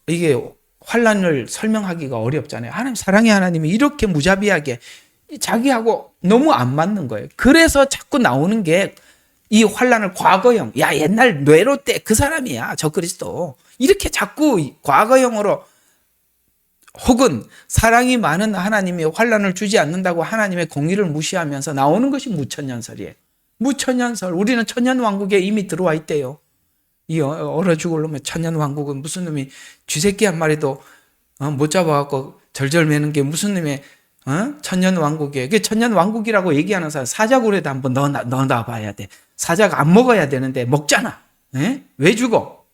이게 환난을 설명하기가 어렵잖아요. 하나님 사랑의 하나님이 이렇게 무자비하게 자기하고 너무 안 맞는 거예요. 그래서 자꾸 나오는 게 이 환난을 과거형, 야 옛날 뇌로 때 그 사람이야 적그리스도 이렇게 자꾸 과거형으로 혹은 사랑이 많은 하나님이 환난을 주지 않는다고 하나님의 공의를 무시하면서 나오는 것이 무천년설이에요. 무천년설. 우리는 천년왕국에 이미 들어와 있대요. 이 얼어 죽을 놈의 천년왕국은 무슨 놈이 쥐새끼 한 마리도 못 잡아갖고 절절 매는 게 무슨 놈의 천년왕국이에요. 그 천년왕국이라고 얘기하는 사람 사자굴에도 한번 넣어놔 봐야 돼. 사자가 안 먹어야 되는데 먹잖아. 왜 죽어?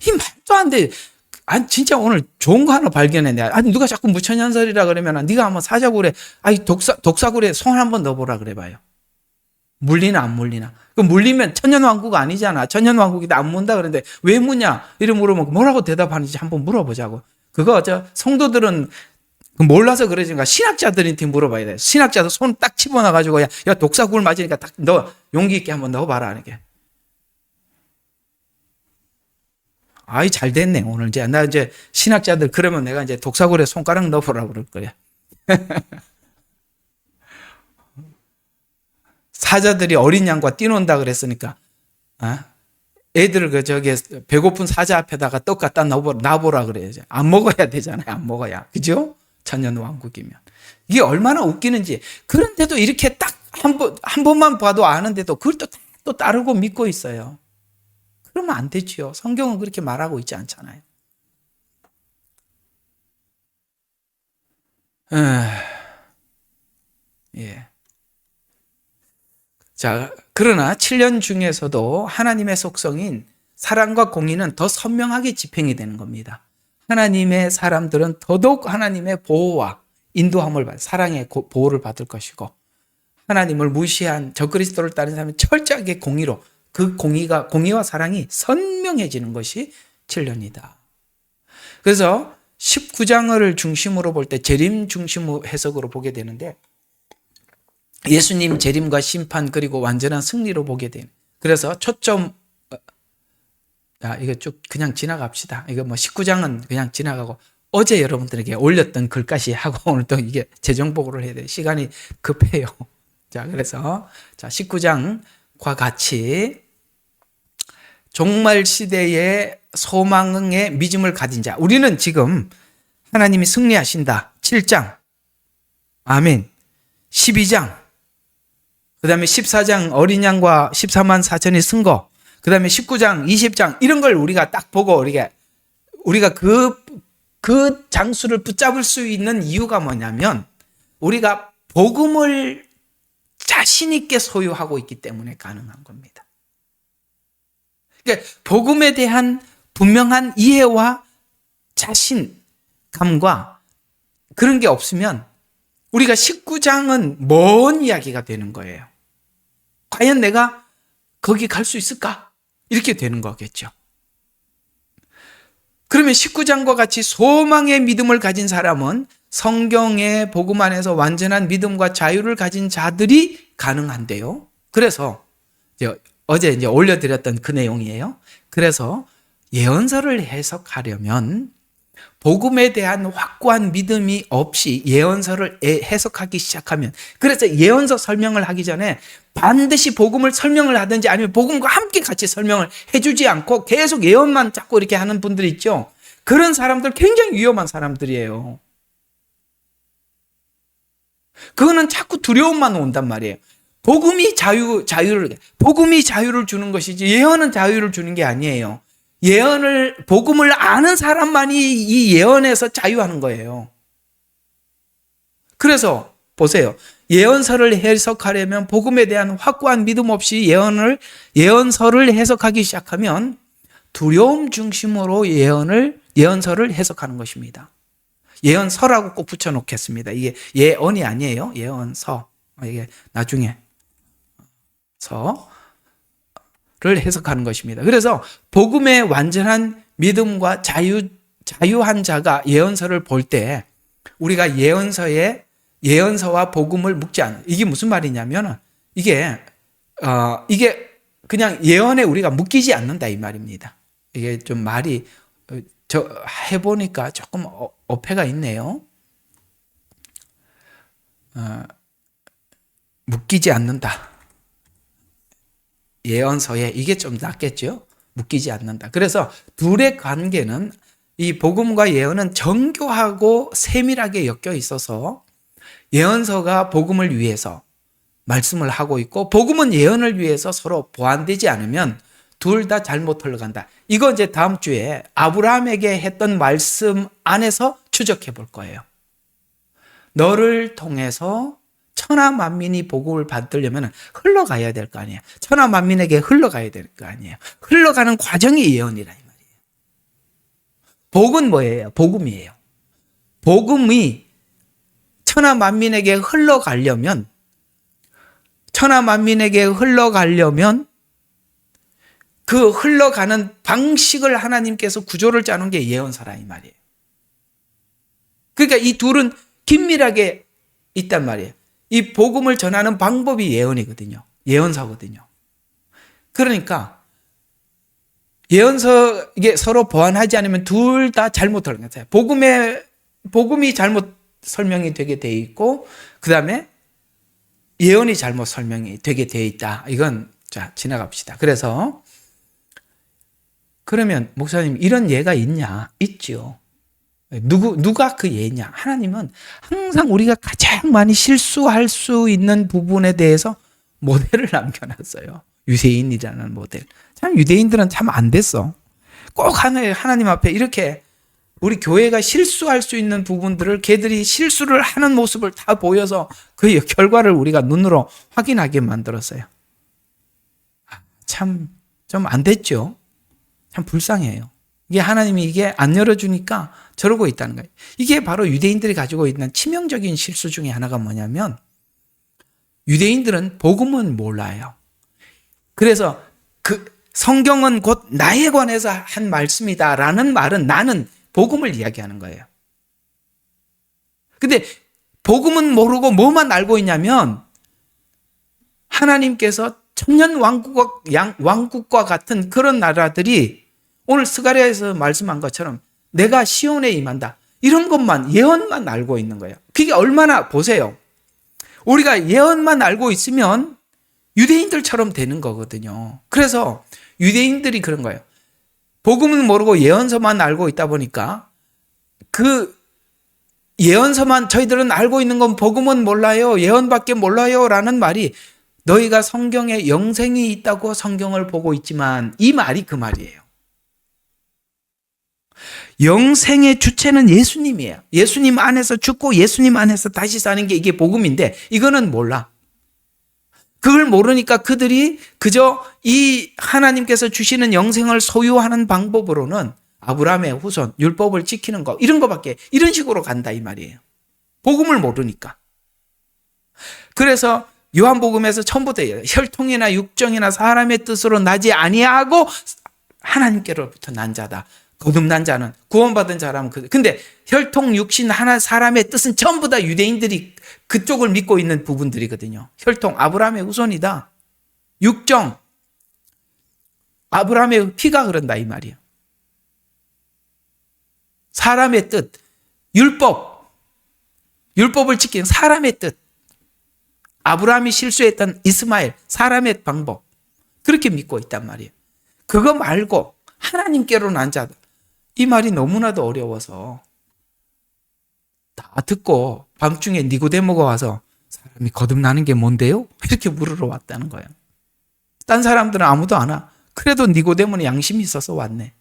이 말도 안 돼. 아니 진짜 오늘 좋은 거 하나 발견했네. 아니 누가 자꾸 무천년설이라 그러면 네가 한번 사자굴에 독사굴에 손 한번 넣어보라 그래봐요. 물리나 안 물리나? 그 물리면 천년왕국 아니잖아. 천년왕국이다 안 문다 그러는데 왜 무냐? 이런 물어보면 뭐라고 대답하는지 한번 물어보자고. 그거 성도들은 몰라서 그러지만 신학자들한테 물어봐야 돼. 신학자들 손 딱 집어넣어가지고 야 독사굴 맞으니까 딱 너 용기 있게 한번 넣어봐라. 이렇게. 아이 잘 됐네 오늘 나 이제 신학자들 그러면 내가 이제 독사굴에 손가락 넣어보라고 그럴 거야. 사자들이 어린 양과 뛰논다 그랬으니까 애들 배고픈 사자 앞에다가 떡 갖다 놔보라 그래야지. 안 먹어야 되잖아요. 안 먹어야. 그죠? 천년왕국이면. 이게 얼마나 웃기는지. 그런데도 이렇게 딱 한 번만 봐도 아는데도 그걸 또 따르고 믿고 있어요. 그러면 안 되지요. 성경은 그렇게 말하고 있지 않잖아요. 예. 자, 그러나 7년 중에서도 하나님의 속성인 사랑과 공의는 더 선명하게 집행이 되는 겁니다. 하나님의 사람들은 더더욱 하나님의 보호와 인도함을 받을, 사랑의 보호를 받을 것이고, 하나님을 무시한 적그리스도를 따르는 사람은 철저하게 공의로 그 공의와 사랑이 선명해지는 것이 7년이다. 그래서 19장을 중심으로 볼 때 재림 중심 해석으로 보게 되는데 예수님 재림과 심판 그리고 완전한 승리로 보게 되는. 그래서 초점 이거 쭉 그냥 지나갑시다. 이거 19장은 그냥 지나가고 어제 여러분들에게 올렸던 글까지 하고 오늘 또 이게 재정보고를 해야 돼요. 시간이 급해요. 자, 그래서 19장과 같이 종말 시대의 소망의 믿음을 가진 자. 우리는 지금 하나님이 승리하신다. 7장. 아멘. 12장. 그 다음에 14장 어린 양과 14만 4천이 쓴 거. 그 다음에 19장, 20장 이런 걸 우리가 딱 보고 우리가 그 장수를 붙잡을 수 있는 이유가 뭐냐면 우리가 복음을 자신 있게 소유하고 있기 때문에 가능한 겁니다. 그러니까 복음에 대한 분명한 이해와 자신감과 그런 게 없으면 우리가 19장은 먼 이야기가 되는 거예요. 과연 내가 거기 갈 수 있을까? 이렇게 되는 거겠죠. 그러면 19장과 같이 소망의 믿음을 가진 사람은 성경의 복음 안에서 완전한 믿음과 자유를 가진 자들이 가능한데요. 그래서 어제 이제 올려드렸던 그 내용이에요. 그래서 예언서를 해석하려면 복음에 대한 확고한 믿음이 없이 예언서를 해석하기 시작하면, 그래서 예언서 설명을 하기 전에 반드시 복음을 설명을 하든지 아니면 복음과 함께 같이 설명을 해주지 않고 계속 예언만 자꾸 이렇게 하는 분들 있죠. 그런 사람들 굉장히 위험한 사람들이에요. 그거는 자꾸 두려움만 온단 말이에요. 복음이 자유를 주는 것이지 예언은 자유를 주는 게 아니에요. 복음을 아는 사람만이 이 예언에서 자유하는 거예요. 그래서 보세요. 예언서를 해석하려면 복음에 대한 확고한 믿음 없이 예언서를 해석하기 시작하면 두려움 중심으로 예언서를 해석하는 것입니다. 예언서라고 꼭 붙여놓겠습니다. 이게 예언이 아니에요. 예언서. 이게 나중에 를 해석하는 것입니다. 그래서 복음의 완전한 믿음과 자유한 자가 예언서를 볼 때 우리가 예언서와 복음을 묶지 않아요. 이게 무슨 말이냐면 이게 그냥 예언에 우리가 묶이지 않는다 이 말입니다. 이게 좀 말이 해보니까 조금 어폐가 있네요. 묶이지 않는다. 예언서에 이게 좀 낫겠죠? 묶이지 않는다. 그래서 둘의 관계는 이 복음과 예언은 정교하고 세밀하게 엮여 있어서 예언서가 복음을 위해서 말씀을 하고 있고 복음은 예언을 위해서 서로 보완되지 않으면 둘 다 잘못 흘러간다. 이거 이제 다음 주에 아브라함에게 했던 말씀 안에서 추적해 볼 거예요. 너를 통해서 천하 만민이 복을 받으려면 흘러가야 될 거 아니에요. 천하 만민에게 흘러가야 될 거 아니에요. 흘러가는 과정이 예언이라 이 말이에요. 복은 뭐예요? 복음이에요. 복음이 천하 만민에게 흘러가려면 그 흘러가는 방식을 하나님께서 구조를 짜놓은 게 예언서라 이 말이에요. 그러니까 이 둘은 긴밀하게 있단 말이에요. 이 복음을 전하는 방법이 예언이거든요. 예언서거든요. 그러니까 예언서 이게 서로 보완하지 않으면 둘 다 잘못 흘러가요. 복음이 잘못 설명이 되게 돼 있고 그다음에 예언이 잘못 설명이 되게 돼 있다. 이건 자 지나갑시다. 그래서 그러면 목사님 이런 예가 있냐? 있죠. 누가 그 예냐? 하나님은 항상 우리가 가장 많이 실수할 수 있는 부분에 대해서 모델을 남겨놨어요. 유대인이라는 모델. 참 유대인들은 참 안 됐어. 꼭 하나님 앞에 이렇게 우리 교회가 실수할 수 있는 부분들을 걔들이 실수를 하는 모습을 다 보여서 그 결과를 우리가 눈으로 확인하게 만들었어요. 참 좀 안 됐죠. 참 불쌍해요. 이게 하나님이 이게 안 열어주니까 저러고 있다는 거예요. 이게 바로 유대인들이 가지고 있는 치명적인 실수 중에 하나가 뭐냐면 유대인들은 복음은 몰라요. 그래서 그 성경은 곧 나에 관해서 한 말씀이다라는 말은 나는 복음을 이야기하는 거예요. 근데 복음은 모르고 뭐만 알고 있냐면 하나님께서 천년 왕국과 같은 그런 나라들이 오늘 스가랴에서 말씀한 것처럼 내가 시온에 임한다. 이런 것만 예언만 알고 있는 거예요. 그게 얼마나 보세요. 우리가 예언만 알고 있으면 유대인들처럼 되는 거거든요. 그래서 유대인들이 그런 거예요. 복음은 모르고 예언서만 알고 있다 보니까 그 예언서만 저희들은 알고 있는 건 복음은 몰라요. 예언밖에 몰라요. 라는 말이 너희가 성경에 영생이 있다고 성경을 보고 있지만 이 말이 그 말이에요. 영생의 주체는 예수님이에요. 예수님 안에서 죽고 예수님 안에서 다시 사는 게 이게 복음인데 이거는 몰라. 그걸 모르니까 그들이 그저 이 하나님께서 주시는 영생을 소유하는 방법으로는 아브라함의 후손, 율법을 지키는 거 이런 거밖에 이런 식으로 간다 이 말이에요. 복음을 모르니까. 그래서 요한복음에서 처음부터 혈통이나 육정이나 사람의 뜻으로 나지 아니하고 하나님께로부터 난 자다. 거듭난 자는 구원받은 자라면 근데 혈통 육신 하나 사람의 뜻은 전부 다 유대인들이 그쪽을 믿고 있는 부분들이거든요. 혈통 아브라함의 후손이다. 육정 아브라함의 피가 흐른다 이 말이에요. 사람의 뜻 율법을 지키는 사람의 뜻 아브라함이 실수했던 이스마엘 사람의 방법 그렇게 믿고 있단 말이에요. 그거 말고 하나님께로 난 자다. 이 말이 너무나도 어려워서 다 듣고 밤중에 니고데모가 와서 사람이 거듭나는 게 뭔데요? 이렇게 물으러 왔다는 거예요. 딴 사람들은 아무도 안 와. 그래도 니고데모는 양심이 있어서 왔네.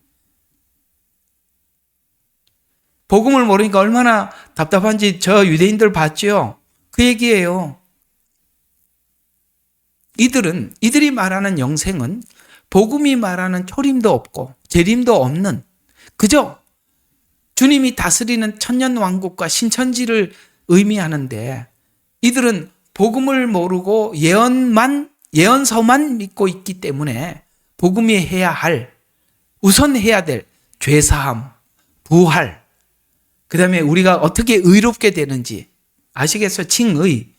복음을 모르니까 얼마나 답답한지 저 유대인들 봤죠? 그 얘기예요. 이들이 말하는 영생은 복음이 말하는 초림도 없고 재림도 없는 그저 주님이 다스리는 천년왕국과 신천지를 의미하는데 이들은 복음을 모르고 예언서만 믿고 있기 때문에 복음이 우선 해야 될 죄사함, 부활, 그 다음에 우리가 어떻게 의롭게 되는지 아시겠어요? 칭의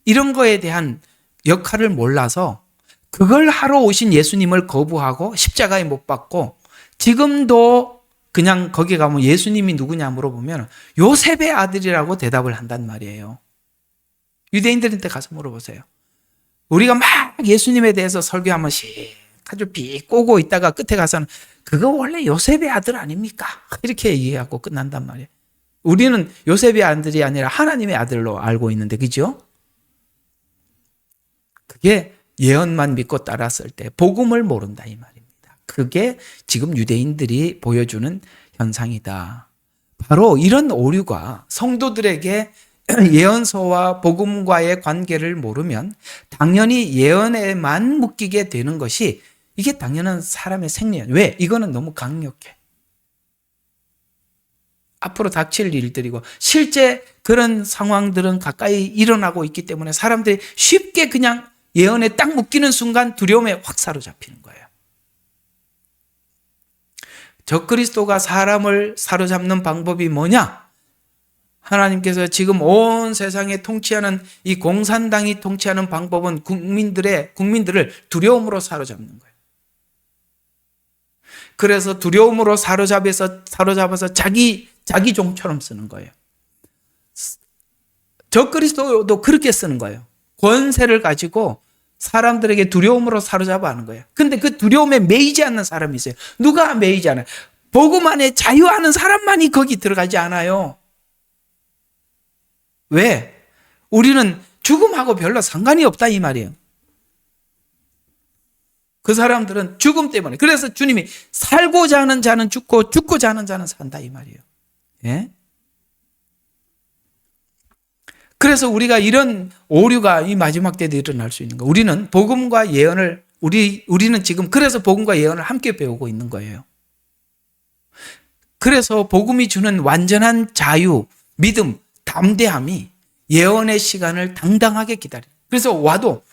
이런 거에 대한 역할을 몰라서 그걸 하러 오신 예수님을 거부하고 십자가에 못 박고 지금도 그냥 거기 가면 예수님이 누구냐 물어보면 요셉의 아들이라고 대답을 한단 말이에요. 유대인들한테 가서 물어보세요. 우리가 막 예수님에 대해서 설교하면 아주 비꼬고 있다가 끝에 가서는 그거 원래 요셉의 아들 아닙니까? 이렇게 얘기하고 끝난단 말이에요. 우리는 요셉의 아들이 아니라 하나님의 아들로 알고 있는데 그죠? 그게 예언만 믿고 따랐을 때 복음을 모른다 이 말입니다. 그게 지금 유대인들이 보여주는 현상이다. 바로 이런 오류가 성도들에게 예언서와 복음과의 관계를 모르면 당연히 예언에만 묶이게 되는 것이 이게 당연한 사람의 생리예요. 왜? 이거는 너무 강력해. 앞으로 닥칠 일들이고 실제 그런 상황들은 가까이 일어나고 있기 때문에 사람들이 쉽게 그냥 예언에 딱 묶이는 순간 두려움에 확 사로잡히는 거예요. 적그리스도가 사람을 사로잡는 방법이 뭐냐? 하나님께서 지금 온 세상에 통치하는 이 공산당이 통치하는 방법은 국민들을 두려움으로 사로잡는 거예요. 그래서 두려움으로 사로잡아서 자기 종처럼 쓰는 거예요. 적그리스도도 그렇게 쓰는 거예요. 권세를 가지고 사람들에게 두려움으로 사로잡아 하는 거예요. 근데 그 두려움에 매이지 않는 사람이 있어요. 누가 매이지 않아요? 복음 안에 자유하는 사람만이 거기 들어가지 않아요. 왜? 우리는 죽음하고 별로 상관이 없다 이 말이에요. 그 사람들은 죽음 때문에. 그래서 주님이 살고자 하는 자는 죽고 죽고자 하는 자는 산다 이 말이에요. 예? 그래서 우리가 이런 오류가 이 마지막 때도 일어날 수 있는 거예요. 우리는 복음과 예언을 우리는 지금 그래서 복음과 예언을 함께 배우고 있는 거예요. 그래서 복음이 주는 완전한 자유, 믿음, 담대함이 예언의 시간을 당당하게 기다려요. 그래서 와도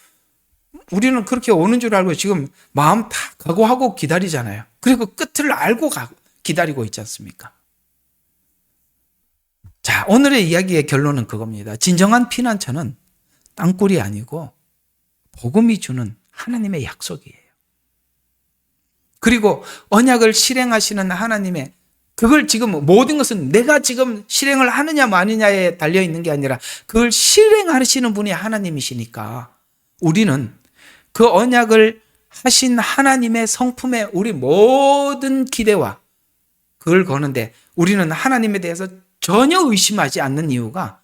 우리는 그렇게 오는 줄 알고 지금 마음 다 각오하고 기다리잖아요. 그리고 끝을 알고 기다리고 있지 않습니까? 자, 오늘의 이야기의 결론은 그겁니다. 진정한 피난처는 땅굴이 아니고 복음이 주는 하나님의 약속이에요. 그리고 언약을 실행하시는 하나님의 그걸 지금 모든 것은 내가 지금 실행을 하느냐 마느냐에 달려 있는 게 아니라 그걸 실행하시는 분이 하나님이시니까 우리는 그 언약을 하신 하나님의 성품에 우리 모든 기대와 그걸 거는데 우리는 하나님에 대해서 전혀 의심하지 않는 이유가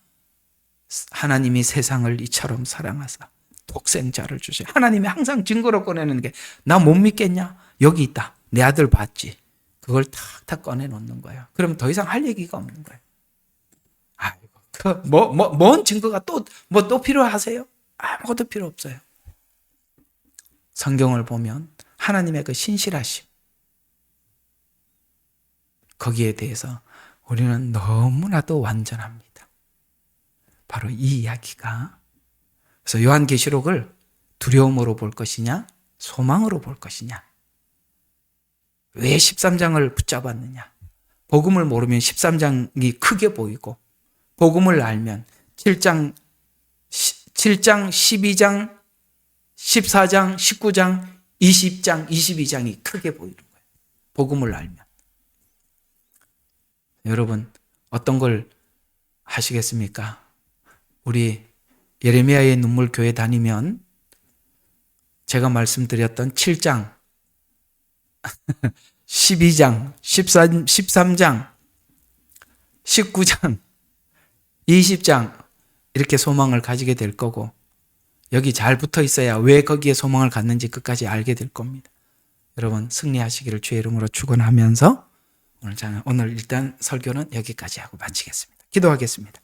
하나님이 세상을 이처럼 사랑하사 독생자를 주시. 하나님이 항상 증거로 꺼내는 게 나 못 믿겠냐? 여기 있다. 내 아들 봤지. 그걸 탁탁 꺼내놓는 거예요. 그럼 더 이상 할 얘기가 없는 거예요. 아이고, 뭔 증거가 또 필요하세요? 아무것도 필요 없어요. 성경을 보면 하나님의 그 신실하심, 거기에 대해서 우리는 너무나도 완전합니다. 바로 이 이야기가. 그래서 요한계시록을 두려움으로 볼 것이냐, 소망으로 볼 것이냐. 왜 13장을 붙잡았느냐? 복음을 모르면 13장이 크게 보이고 복음을 알면 7장, 12장, 14장, 19장, 20장, 22장이 크게 보이는 거예요. 복음을 알면. 여러분, 어떤 걸 하시겠습니까? 우리 예레미야의 눈물 교회 다니면 제가 말씀드렸던 7장, 12장, 13장, 19장, 20장 이렇게 소망을 가지게 될 거고 여기 잘 붙어 있어야 왜 거기에 소망을 갖는지 끝까지 알게 될 겁니다. 여러분 승리하시기를 주의 이름으로 축원하면서 오늘 일단 설교는 여기까지 하고 마치겠습니다. 기도하겠습니다.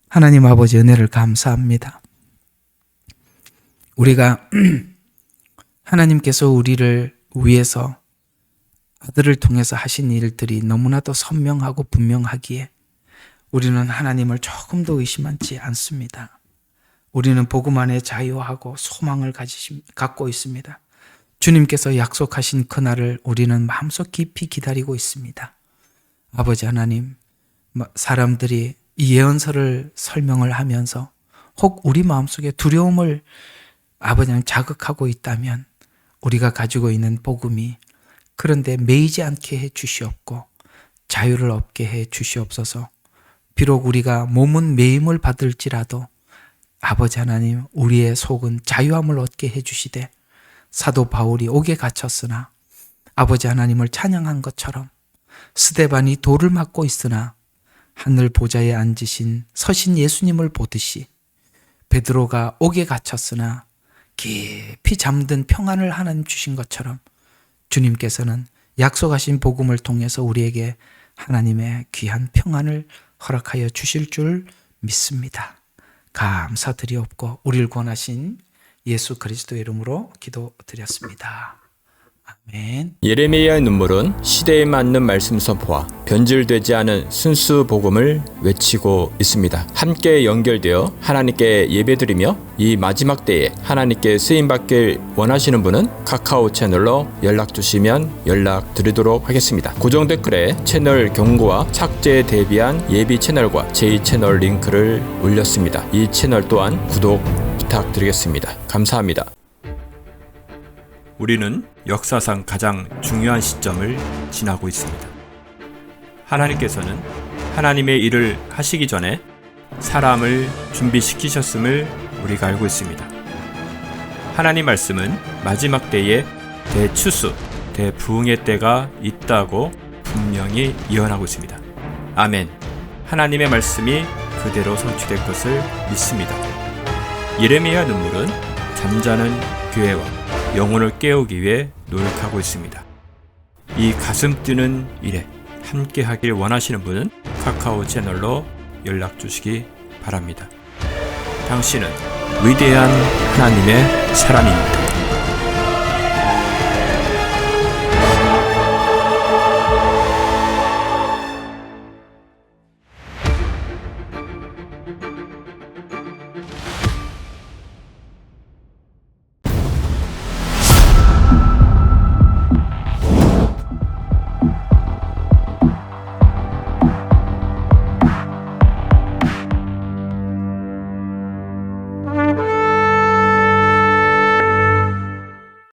하나님 아버지 은혜를 감사합니다. 우리가 하나님께서 우리를 위해서 아들을 통해서 하신 일들이 너무나도 선명하고 분명하기에 우리는 하나님을 조금도 의심하지 않습니다. 우리는 복음 안에 자유하고 소망을 갖고 있습니다. 주님께서 약속하신 그날을 우리는 마음속 깊이 기다리고 있습니다. 아버지 하나님, 사람들이 이 예언서를 설명을 하면서 혹 우리 마음속에 두려움을 아버지 하나님 자극하고 있다면 우리가 가지고 있는 복음이 그런데 매이지 않게 해 주시옵고 자유를 얻게 해 주시옵소서. 비록 우리가 몸은 매임을 받을지라도 아버지 하나님 우리의 속은 자유함을 얻게 해 주시되 사도 바울이 옥에 갇혔으나 아버지 하나님을 찬양한 것처럼 스데반이 돌을 맞고 있으나 하늘 보좌에 앉으신 서신 예수님을 보듯이 베드로가 옥에 갇혔으나 깊이 잠든 평안을 하나님 주신 것처럼 주님께서는 약속하신 복음을 통해서 우리에게 하나님의 귀한 평안을 허락하여 주실 줄 믿습니다. 감사드리옵고 우리를 구원하신 예수 그리스도의 이름으로 기도드렸습니다. 아멘.
예레미야의 눈물은 시대에 맞는 말씀 선포와 변질되지 않은 순수 복음을 외치고 있습니다. 함께 연결되어 하나님께 예배드리며 이 마지막 때에 하나님께 쓰임받길 원하시는 분은 카카오 채널로 연락 주시면 연락드리도록 하겠습니다. 고정 댓글에 채널 경고와 삭제에 대비한 예비 채널과 제2채널 링크를 올렸습니다. 이 채널 또한 구독 부탁드리겠습니다. 감사합니다. 우리는 역사상 가장 중요한 시점을 지나고 있습니다. 하나님께서는 하나님의 일을 하시기 전에 사람을 준비시키셨음을 우리가 알고 있습니다. 하나님 말씀은 마지막 때에 대추수, 대부흥의 때가 있다고 분명히 예언하고 있습니다. 아멘. 하나님의 말씀이 그대로 성취될 것을 믿습니다. 예레미야 눈물은 잠자는 교회와 영혼을 깨우기 위해 노력하고 있습니다. 이 가슴 뛰는 일에 함께 하길 원하시는 분은 카카오 채널로 연락 주시기 바랍니다. 당신은 위대한 하나님의 사람입니다.